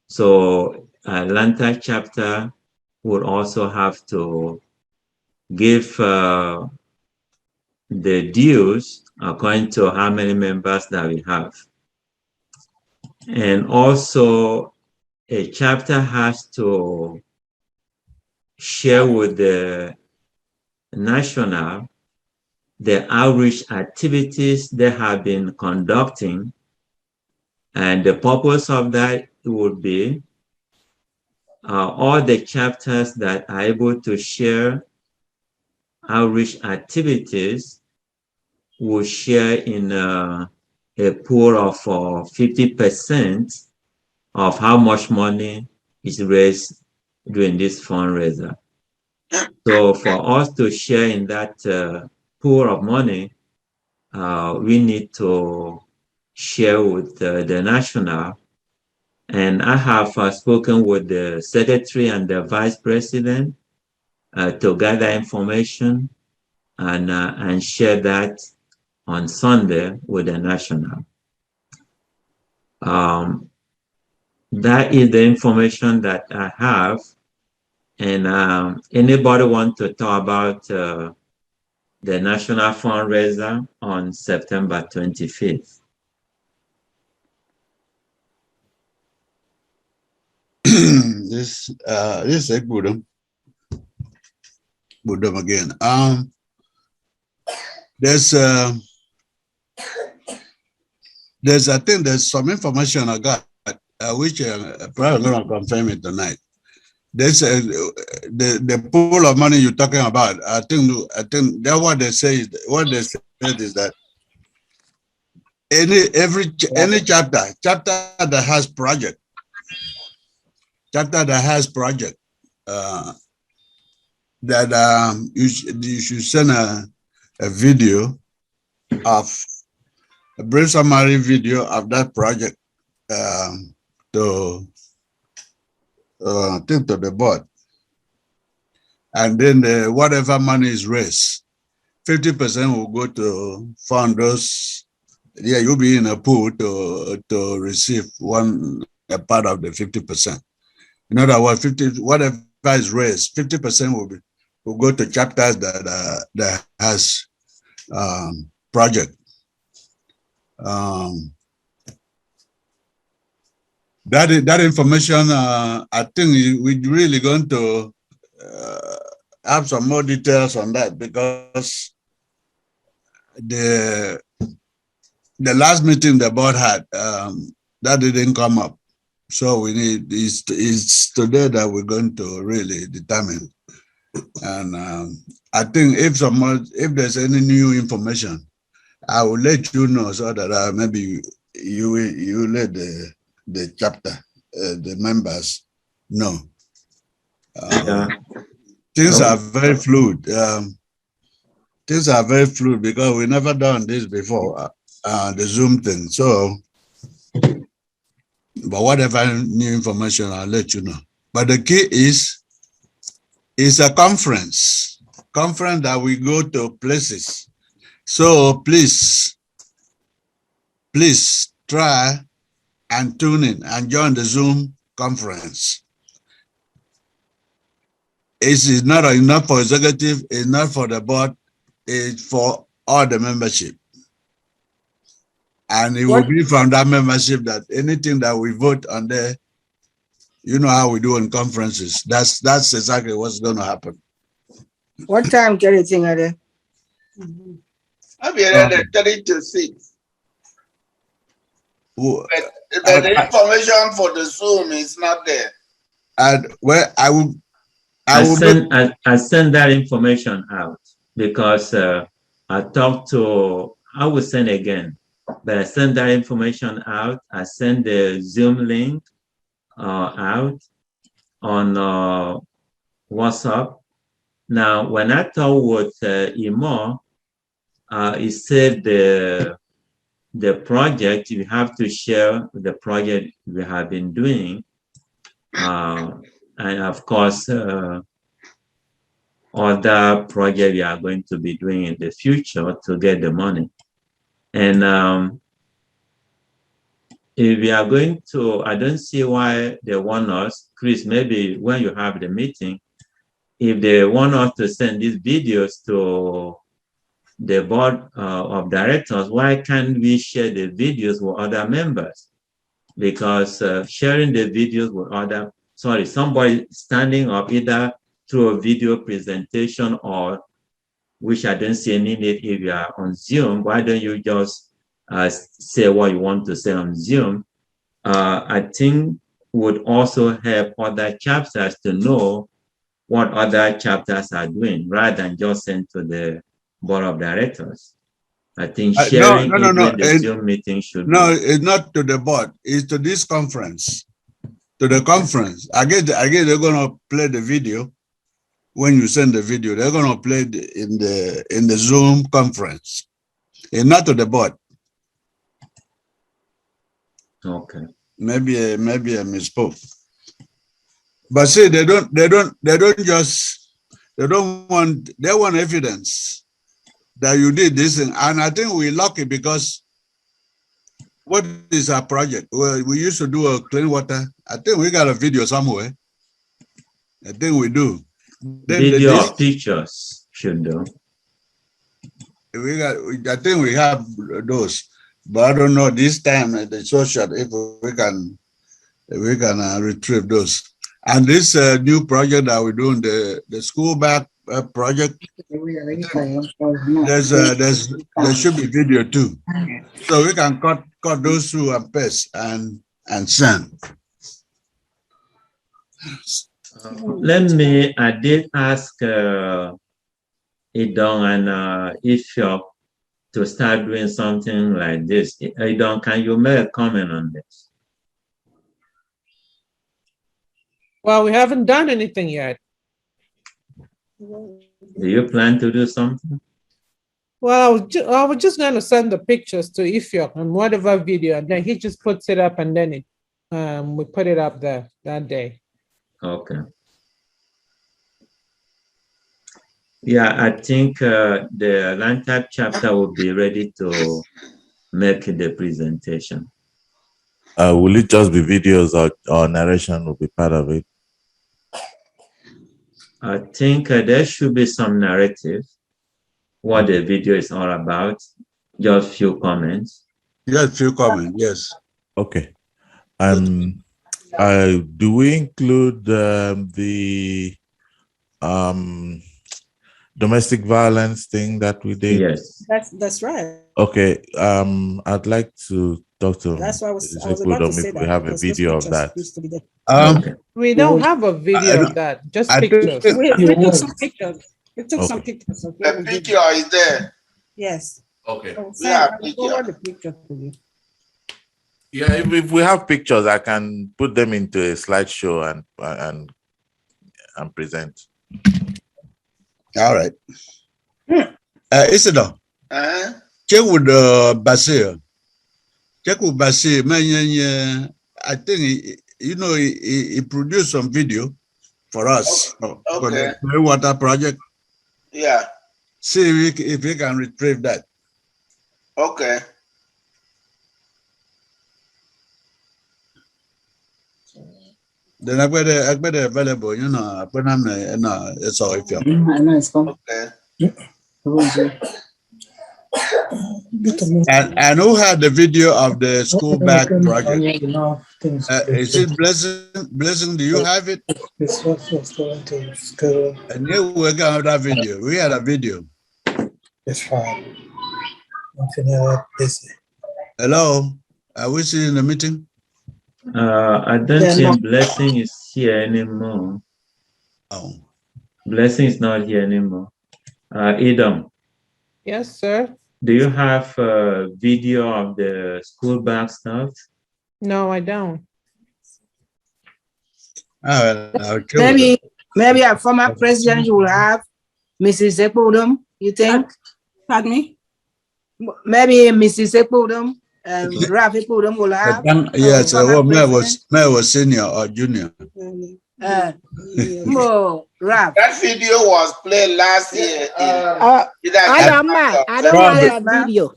So Atlanta chapter would also have to give the dues according to how many members that we have. And also a chapter has to share with the national the outreach activities they have been conducting. And the purpose of that would be all the chapters that are able to share outreach activities will share in a pool of 50% of how much money is raised during this fundraiser. So for us to share in that pool of money, we need to share with the national. And I have spoken with the secretary and the vice president to gather information and share that on Sunday with the national. That is the information that I have. And anybody want to talk about the national fundraiser on September 25th? This is a Buddham again. There's I think there's some information I got which probably gonna confirm it tonight. There's the pool of money you're talking about. I think that what they say is that any chapter that has project that you should send a video of a brief summary video of that project to the board, and then whatever money is raised, 50% will go to fund those. Yeah, you'll be in a pool to receive a part of the 50%. In other words, whatever is raised, 50% will go to chapters that has project. That information, I think we're really going to have some more details on that, because the last meeting the board had, that didn't come up. So we need it's today that we're going to really determine. And I think if there's any new information, I will let you know, so that maybe you let the chapter, the members know. Things are very fluid. Things are very fluid because we never done this before, the Zoom thing. So, but whatever new information, I'll let you know. But the key is a conference that we go to places. So please try and tune in and join the Zoom conference. It's not enough for executive, it's not for the board, it's for all the membership. And it will be from that membership that anything that we vote on there, you know how we do in conferences. That's exactly what's going to happen. What time can you think of it? I'll be ready 30 to 6. But the information for the Zoom is not there. And well, I send that information out, because I will send again, but I send that information out. I send the Zoom link out on WhatsApp. Now, when I talk with Imo, he said the project, you have to share the project we have been doing. And of course, other projects we are going to be doing in the future to get the money. And if we are going to, I don't see why they want us, Chris, maybe when you have the meeting, if they want us to send these videos to the board of directors, why can't we share the videos with other members? Because sharing the videos with somebody standing up either through a video presentation, or which I don't see any need if you are on Zoom, why don't you just say what you want to say on Zoom? I think would also help other chapters to know what other chapters are doing, rather than just send to the board of directors. I think sharing the Zoom meeting should be. It's not to the board, it's to this conference. To the conference. I guess they're gonna play the video. When you send the video, they're gonna play in the Zoom conference. And not to the board. Okay. Maybe I misspoke. But see, they want evidence that you did this thing. And I think we're lucky, because what is our project? Well, we used to do a clean water. I think we got a video somewhere. I think we do. Then Video or pictures should do. I think we have those, but I don't know this time the social if we can retrieve those. And this new project that we're doing, the school back project, there should be video too, so we can cut those through and paste and send. I did ask Idong and Ifyok to start doing something like this. Idong, can you make a comment on this? Well, we haven't done anything yet. Do you plan to do something? Well, I was just going to send the pictures to Ifyok and whatever video, and then he just puts it up, and then we put it up there that day. Okay. Yeah, I think the land type chapter will be ready to make the presentation. Will it just be videos or narration will be part of it? I think there should be some narrative, what the video is all about, just few comments. Just few comments, yes. Okay. Do we include the domestic violence thing that we did? Yes. That's right. Okay. I'd like to talk to That's why I was Mrs. about to Ekudom say if that, we have a because those video of pictures that. used to be there. Okay. We don't have a video of that, just pictures. We took some pictures. We took some pictures. Of The picture is there. Yes. Okay. Yeah, I will forward the picture to you. Yeah, if we have pictures, I can put them into a slideshow and present. All right. Isidore, Uh-huh. check with Basir. Check with Basir. Man, I think he produced some video for us for the water project. Yeah. See if we can retrieve that. Okay. Then I better available, when I'm it's all if you. I know it's fun. Okay. And who had the video of the school back project? Is it Blessing? Do you have it? And you we're gonna have that video. We had a video. It's fine. Hello, are we still in the meeting? I don't think Blessing is here anymore. Oh. Blessing is not here anymore. Idom. Yes, sir. Do you have a video of the school back stuff? No, I don't. Maybe a former president will have Mrs. Ekudom, you think? Pardon me? Maybe Mrs. Ekudom, Ralph Ekudom will have. Yes, May was senior or junior. Ralph. That video was played last year. I don't want that video.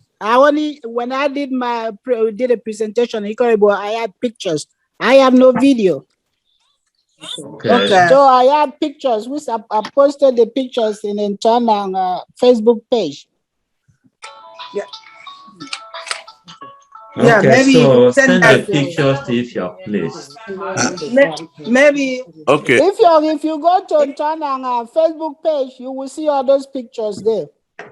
When I did a presentation in Ikorobo, I had pictures. I have no video. Okay. So I had pictures, which I posted the pictures in internal Facebook page. Yeah. Okay, Yeah, maybe so send send the that, pictures to Ifyok, please. Maybe. Okay. If you go to internal Facebook page, you will see all those pictures there.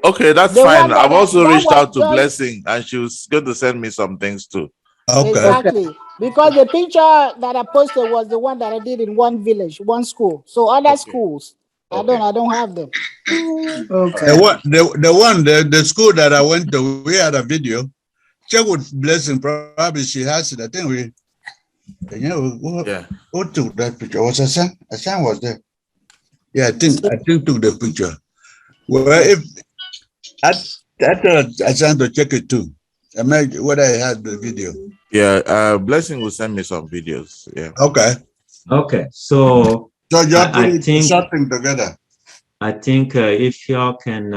Okay, that's The fine. one that I've also that reached out was to just- Blessing, and she was going to send me some things too. Okay. Exactly. Because the picture that I posted was the one that I did in one village, one school. So other schools, I don't have them. Okay. The school that I went to, we had a video. Check with Blessing, probably she has it. I think who took that picture? Was Hassan? Hassan was there. Yeah, I think took the picture. Well, if I told Hassan to check it too. I might whether I had the video. Yeah, Blessing will send me some videos. Yeah. Okay. Okay, so you have I think something together. I think if y'all can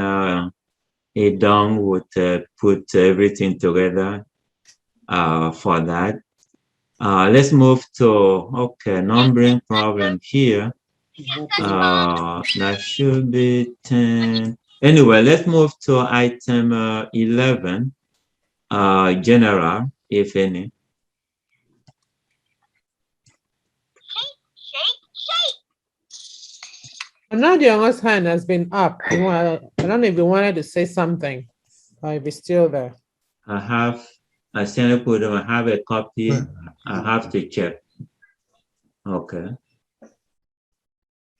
Idong would put everything together for that. Let's move to numbering problem here. That should be 10. Anyway, let's move to item 11, general, if any. Anadiong's hand has been up. I don't know if you wanted to say something, or if it's still there. I have a copy. I have to check. Okay.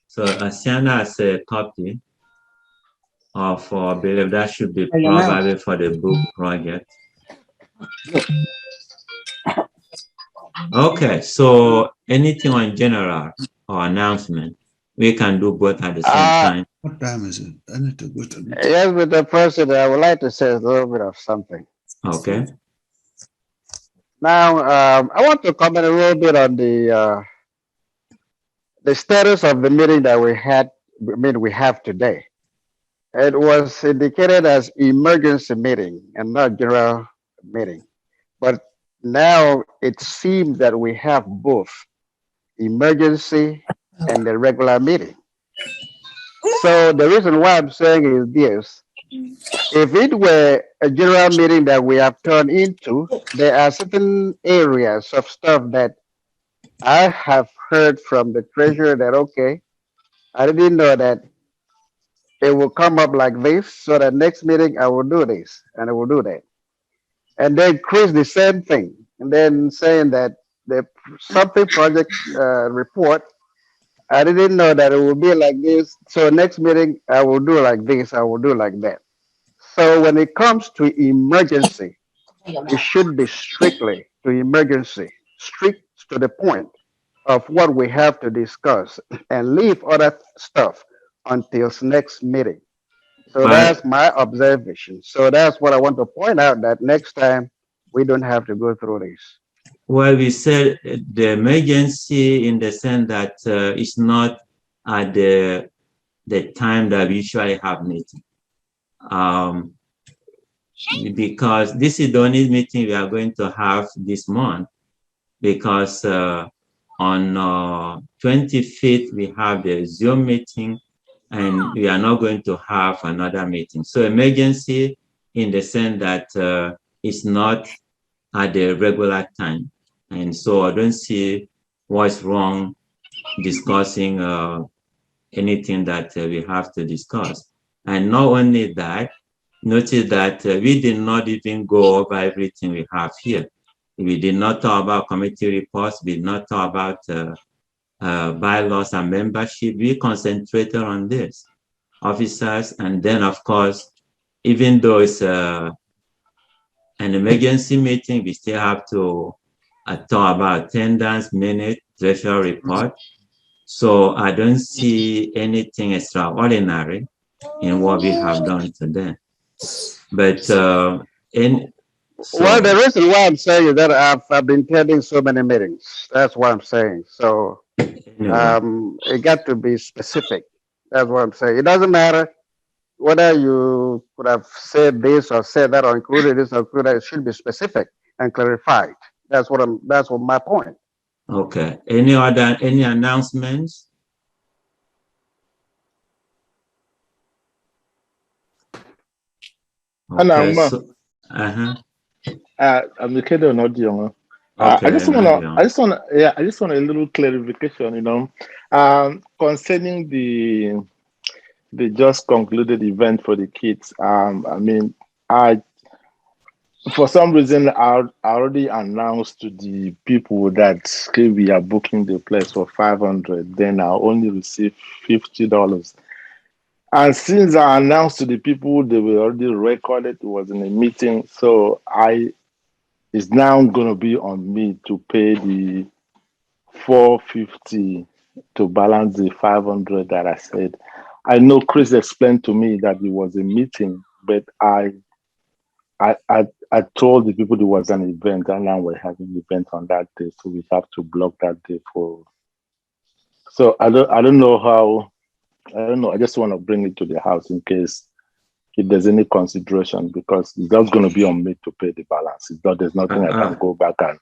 So Asiana has a copy of, I believe that should be probably for the book project. Okay, so anything on general or announcement, we can do both at the same time. What time is it? I need to go to the Yes, Mr. President, I would like to say a little bit of something. Okay. Now, I want to comment a little bit on the status of the meeting that we have today. It was indicated as emergency meeting and not general meeting. But now it seems that we have both emergency and the regular meeting. So the reason why I'm saying is this. If it were a general meeting that we have turned into, there are certain areas of stuff that I have heard from the treasurer that, okay, I didn't know that it will come up like this. So the next meeting I will do this and I will do that. And then Chris the same thing. And then saying that the something project report, I didn't know that it would be like this. So next meeting I will do like this, I will do like that. So when it comes to emergency, it should be strictly to emergency, strict to the point of what we have to discuss and leave other stuff until next meeting. So that's my observation. So that's what I want to point out, that next time we don't have to go through this. Well, we said the emergency in the sense that it's not at the time that we usually have meeting. Because this is the only meeting we are going to have this month, because on 25th we have the Zoom meeting and we are not going to have another meeting. So emergency in the sense that it's not at the regular time. And so I don't see what's wrong discussing anything that we have to discuss. And not only that, notice that we did not even go over everything we have here. We did not talk about committee reports. We did not talk about bylaws and membership. We concentrated on this, officers. And then, of course, even though it's an emergency meeting, we still have to talk about attendance, minute, treasury report. So I don't see anything extraordinary in what we have done today. But well, the reason why I'm saying is that I've been attending so many meetings. That's what I'm saying. So it got to be specific. That's what I'm saying. It doesn't matter whether you could have said this or said that or included this or included that. It should be specific and clarified. That's what my point. Okay. Any announcements? Okay, I'm the kid on audio. I just want a little clarification, concerning the just concluded event for the kids. For some reason, I already announced to the people that we are booking the place for $500. Then I only receive $50. And since I announced to the people, they were already recorded. It was in a meeting, so it's now going to be on me to pay the $450 to balance the $500 that I said. I know Chris explained to me that it was a meeting, but I told the people there was an event, and now we're having an event on that day, so we have to block that day for. So I don't know how. I don't know. I just want to bring it to the house in case if there's any consideration, because that's going to be on me to pay the balance. There's nothing I can go back and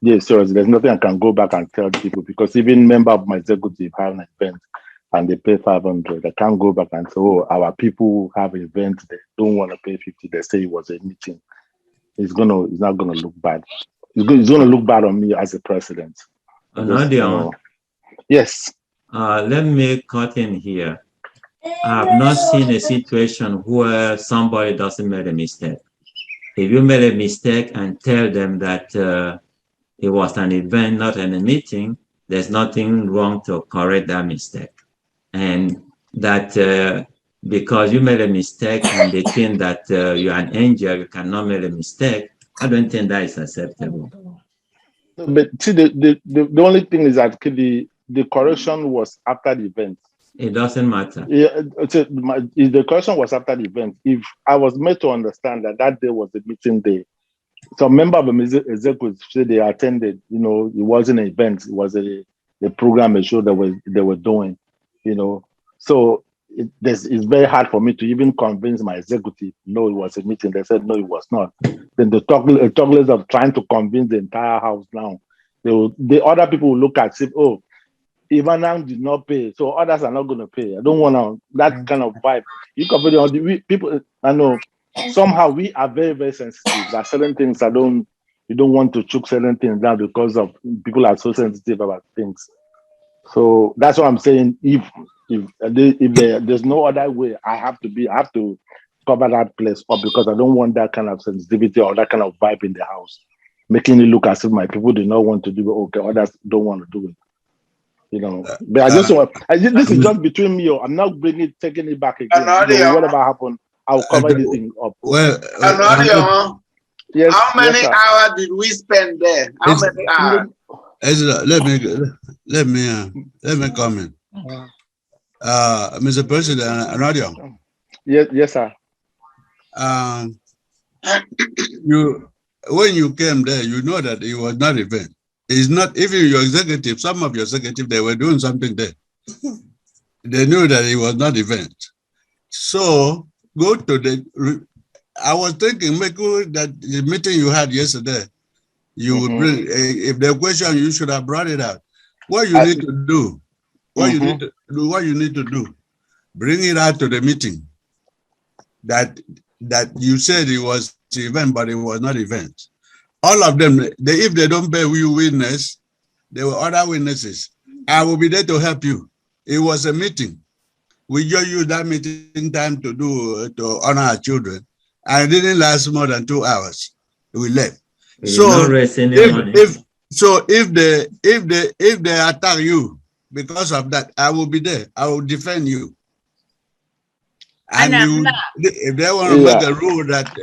Yeah, seriously, there's nothing I can go back and tell people, because even member of my executive have an event and they pay 500. I can't go back and say, oh, our people who have an event, they don't want to pay 50. They say it was a meeting. It's not gonna look bad. It's gonna look bad on me as a president. Nadia, yes. Let me cut in here. I have not seen a situation where somebody doesn't make a mistake. If you made a mistake and tell them that it was an event, not in a meeting, there's nothing wrong to correct that mistake. And that because you made a mistake and they think that you're an angel, you cannot make a mistake, I don't think that is acceptable. But see, the only thing is that the correction was after the event. It doesn't matter. Yeah, if the correction was after the event, if I was made to understand that day was the meeting day, some member of the executive said they attended, it wasn't an event, it was a program, a show that they were doing, So it's very hard for me to even convince my executive, no, it was a meeting. They said, no, it was not. Then the talkless of trying to convince the entire house now. The other people will look at it, oh, Ivanam did not pay, so others are not going to pay. I don't want that kind of vibe. You compare the people, I know, somehow we are very, very sensitive. There are certain things you don't want to choke certain things down because of people are so sensitive about things. So that's what I'm saying. If there's no other way, I have to cover that place up, because I don't want that kind of sensitivity or that kind of vibe in the house, making it look as if my people do not want to do it. Okay, others don't want to do it. But I just want. This is just between me. I'm not taking it back again. Whatever happened, I'll cover everything up. Well, yes. How many yes, hours did we spend there? How many hours? Let me comment. Mr. President, Nadia. Yes, sir. When you came there, you know that it was not event. It's not even your executive. Some of your executive, they were doing something there. They knew that it was not event. So go to I was thinking, Meku, that the meeting you had yesterday, you would bring, if the question, you should have brought it out. What you need to do, what you need to do, bring it out to the meeting. That you said it was the event, but it was not event. All of them, if they don't bear you witness, there were other witnesses. I will be there to help you. It was a meeting. We just used that meeting time to honor our children, and it didn't last more than 2 hours. We left. So if they attack you because of that, I will be there. I will defend you. And if they want to make a rule that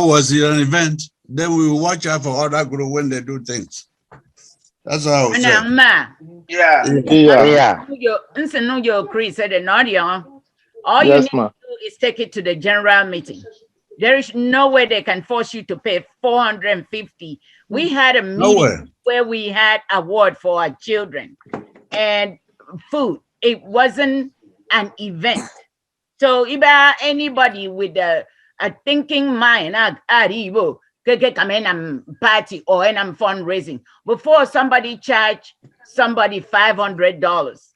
was an event, then we will watch out for other group when they do things. That's how I would say. Yeah. Your Chris said all you need to do is take it to the general meeting. There is no way they can force you to pay $450. We had a meeting where we had award for our children and food. It wasn't an event. So if anybody with a thinking mind, come in and party or in fundraising, before somebody charge somebody $500,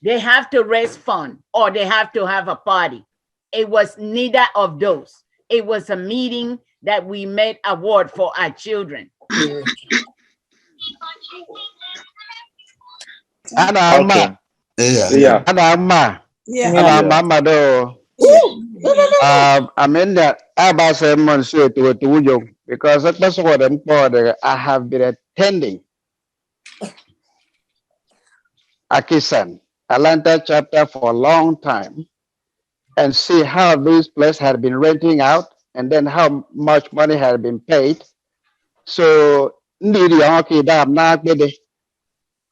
they have to raise fund or they have to have a party. It was neither of those. It was a meeting that we made award for our children. I mean that because that's what I have been attending Akisan, Atlanta chapter for a long time, and see how this place had been renting out and then how much money had been paid. So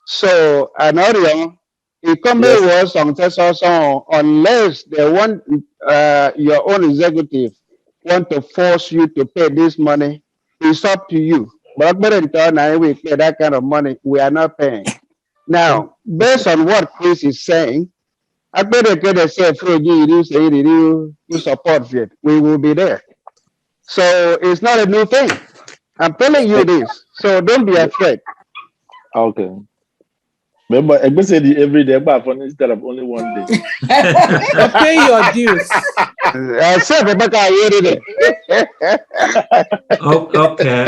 so another it was on also unless they want your own executive want to force you to pay this money, it's up to you. But we pay that kind of money, we are not paying. Now, based on what Chris is saying, I better get a say for you support it. We will be there. So it's not a new thing. I'm telling you this. So don't be afraid. Okay. Remember, I said every day, but for instead of only one day. But pay your dues. I said, Rebecca, I heard it. Okay.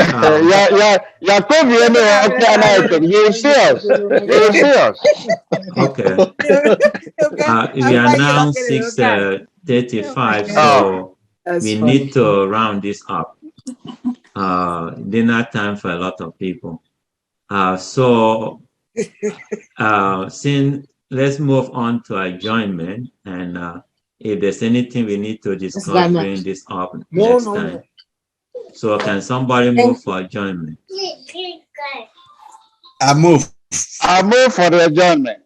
You see us. You see us. Okay. We are now 6:35, so we need to round this up. Dinner time for a lot of people. Since let's move on to adjournment, and if there's anything we need to discuss during this up next time. So can somebody move for adjournment? I move. I move for the adjournment.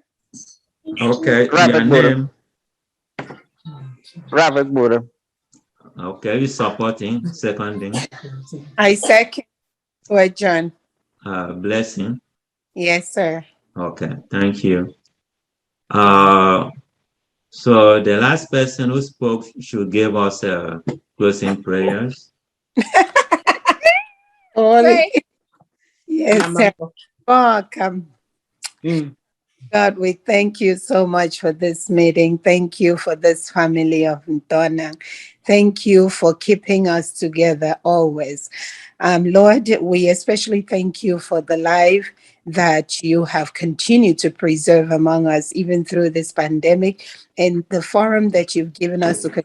Okay, your name? Robert Buddha. Okay, you supporting, seconding? I second to adjourn. Blessing? Yes, sir. Okay, thank you. So the last person who spoke should give us closing prayers. Yes, sir. Welcome. God, we thank you so much for this meeting. Thank you for this family of Ntona. Thank you for keeping us together always. Lord, we especially thank you for the life that you have continued to preserve among us, even through this pandemic, and the forum that you've given us to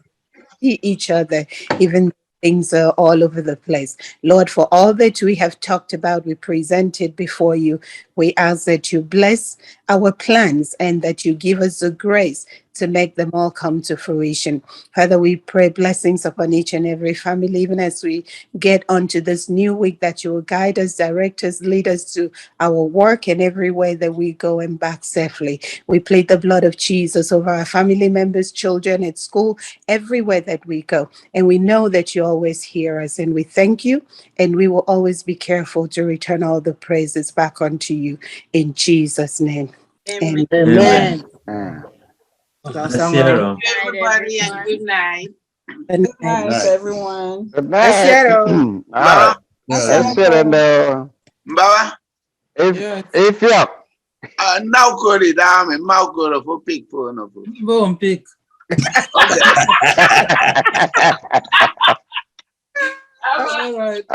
see each other, even things are all over the place. Lord, for all that we have talked about, we presented before you. We ask that you bless our plans and that you give us the grace to make them all come to fruition. Father, we pray blessings upon each and every family, even as we get onto this new week, that you will guide us, direct us, lead us to our work and everywhere that we go and back safely. We plead the blood of Jesus over our family members, children at school, everywhere that we go. And we know that you always hear us, and we thank you, and we will always be careful to return all the praises back unto you in Jesus' name. Amen. Amen. Everybody, and good night. Good night, everyone. Good night. All right. Let's share and Mbaba. If you Now call it down and mouth go for pick for no. Go and pick. All right.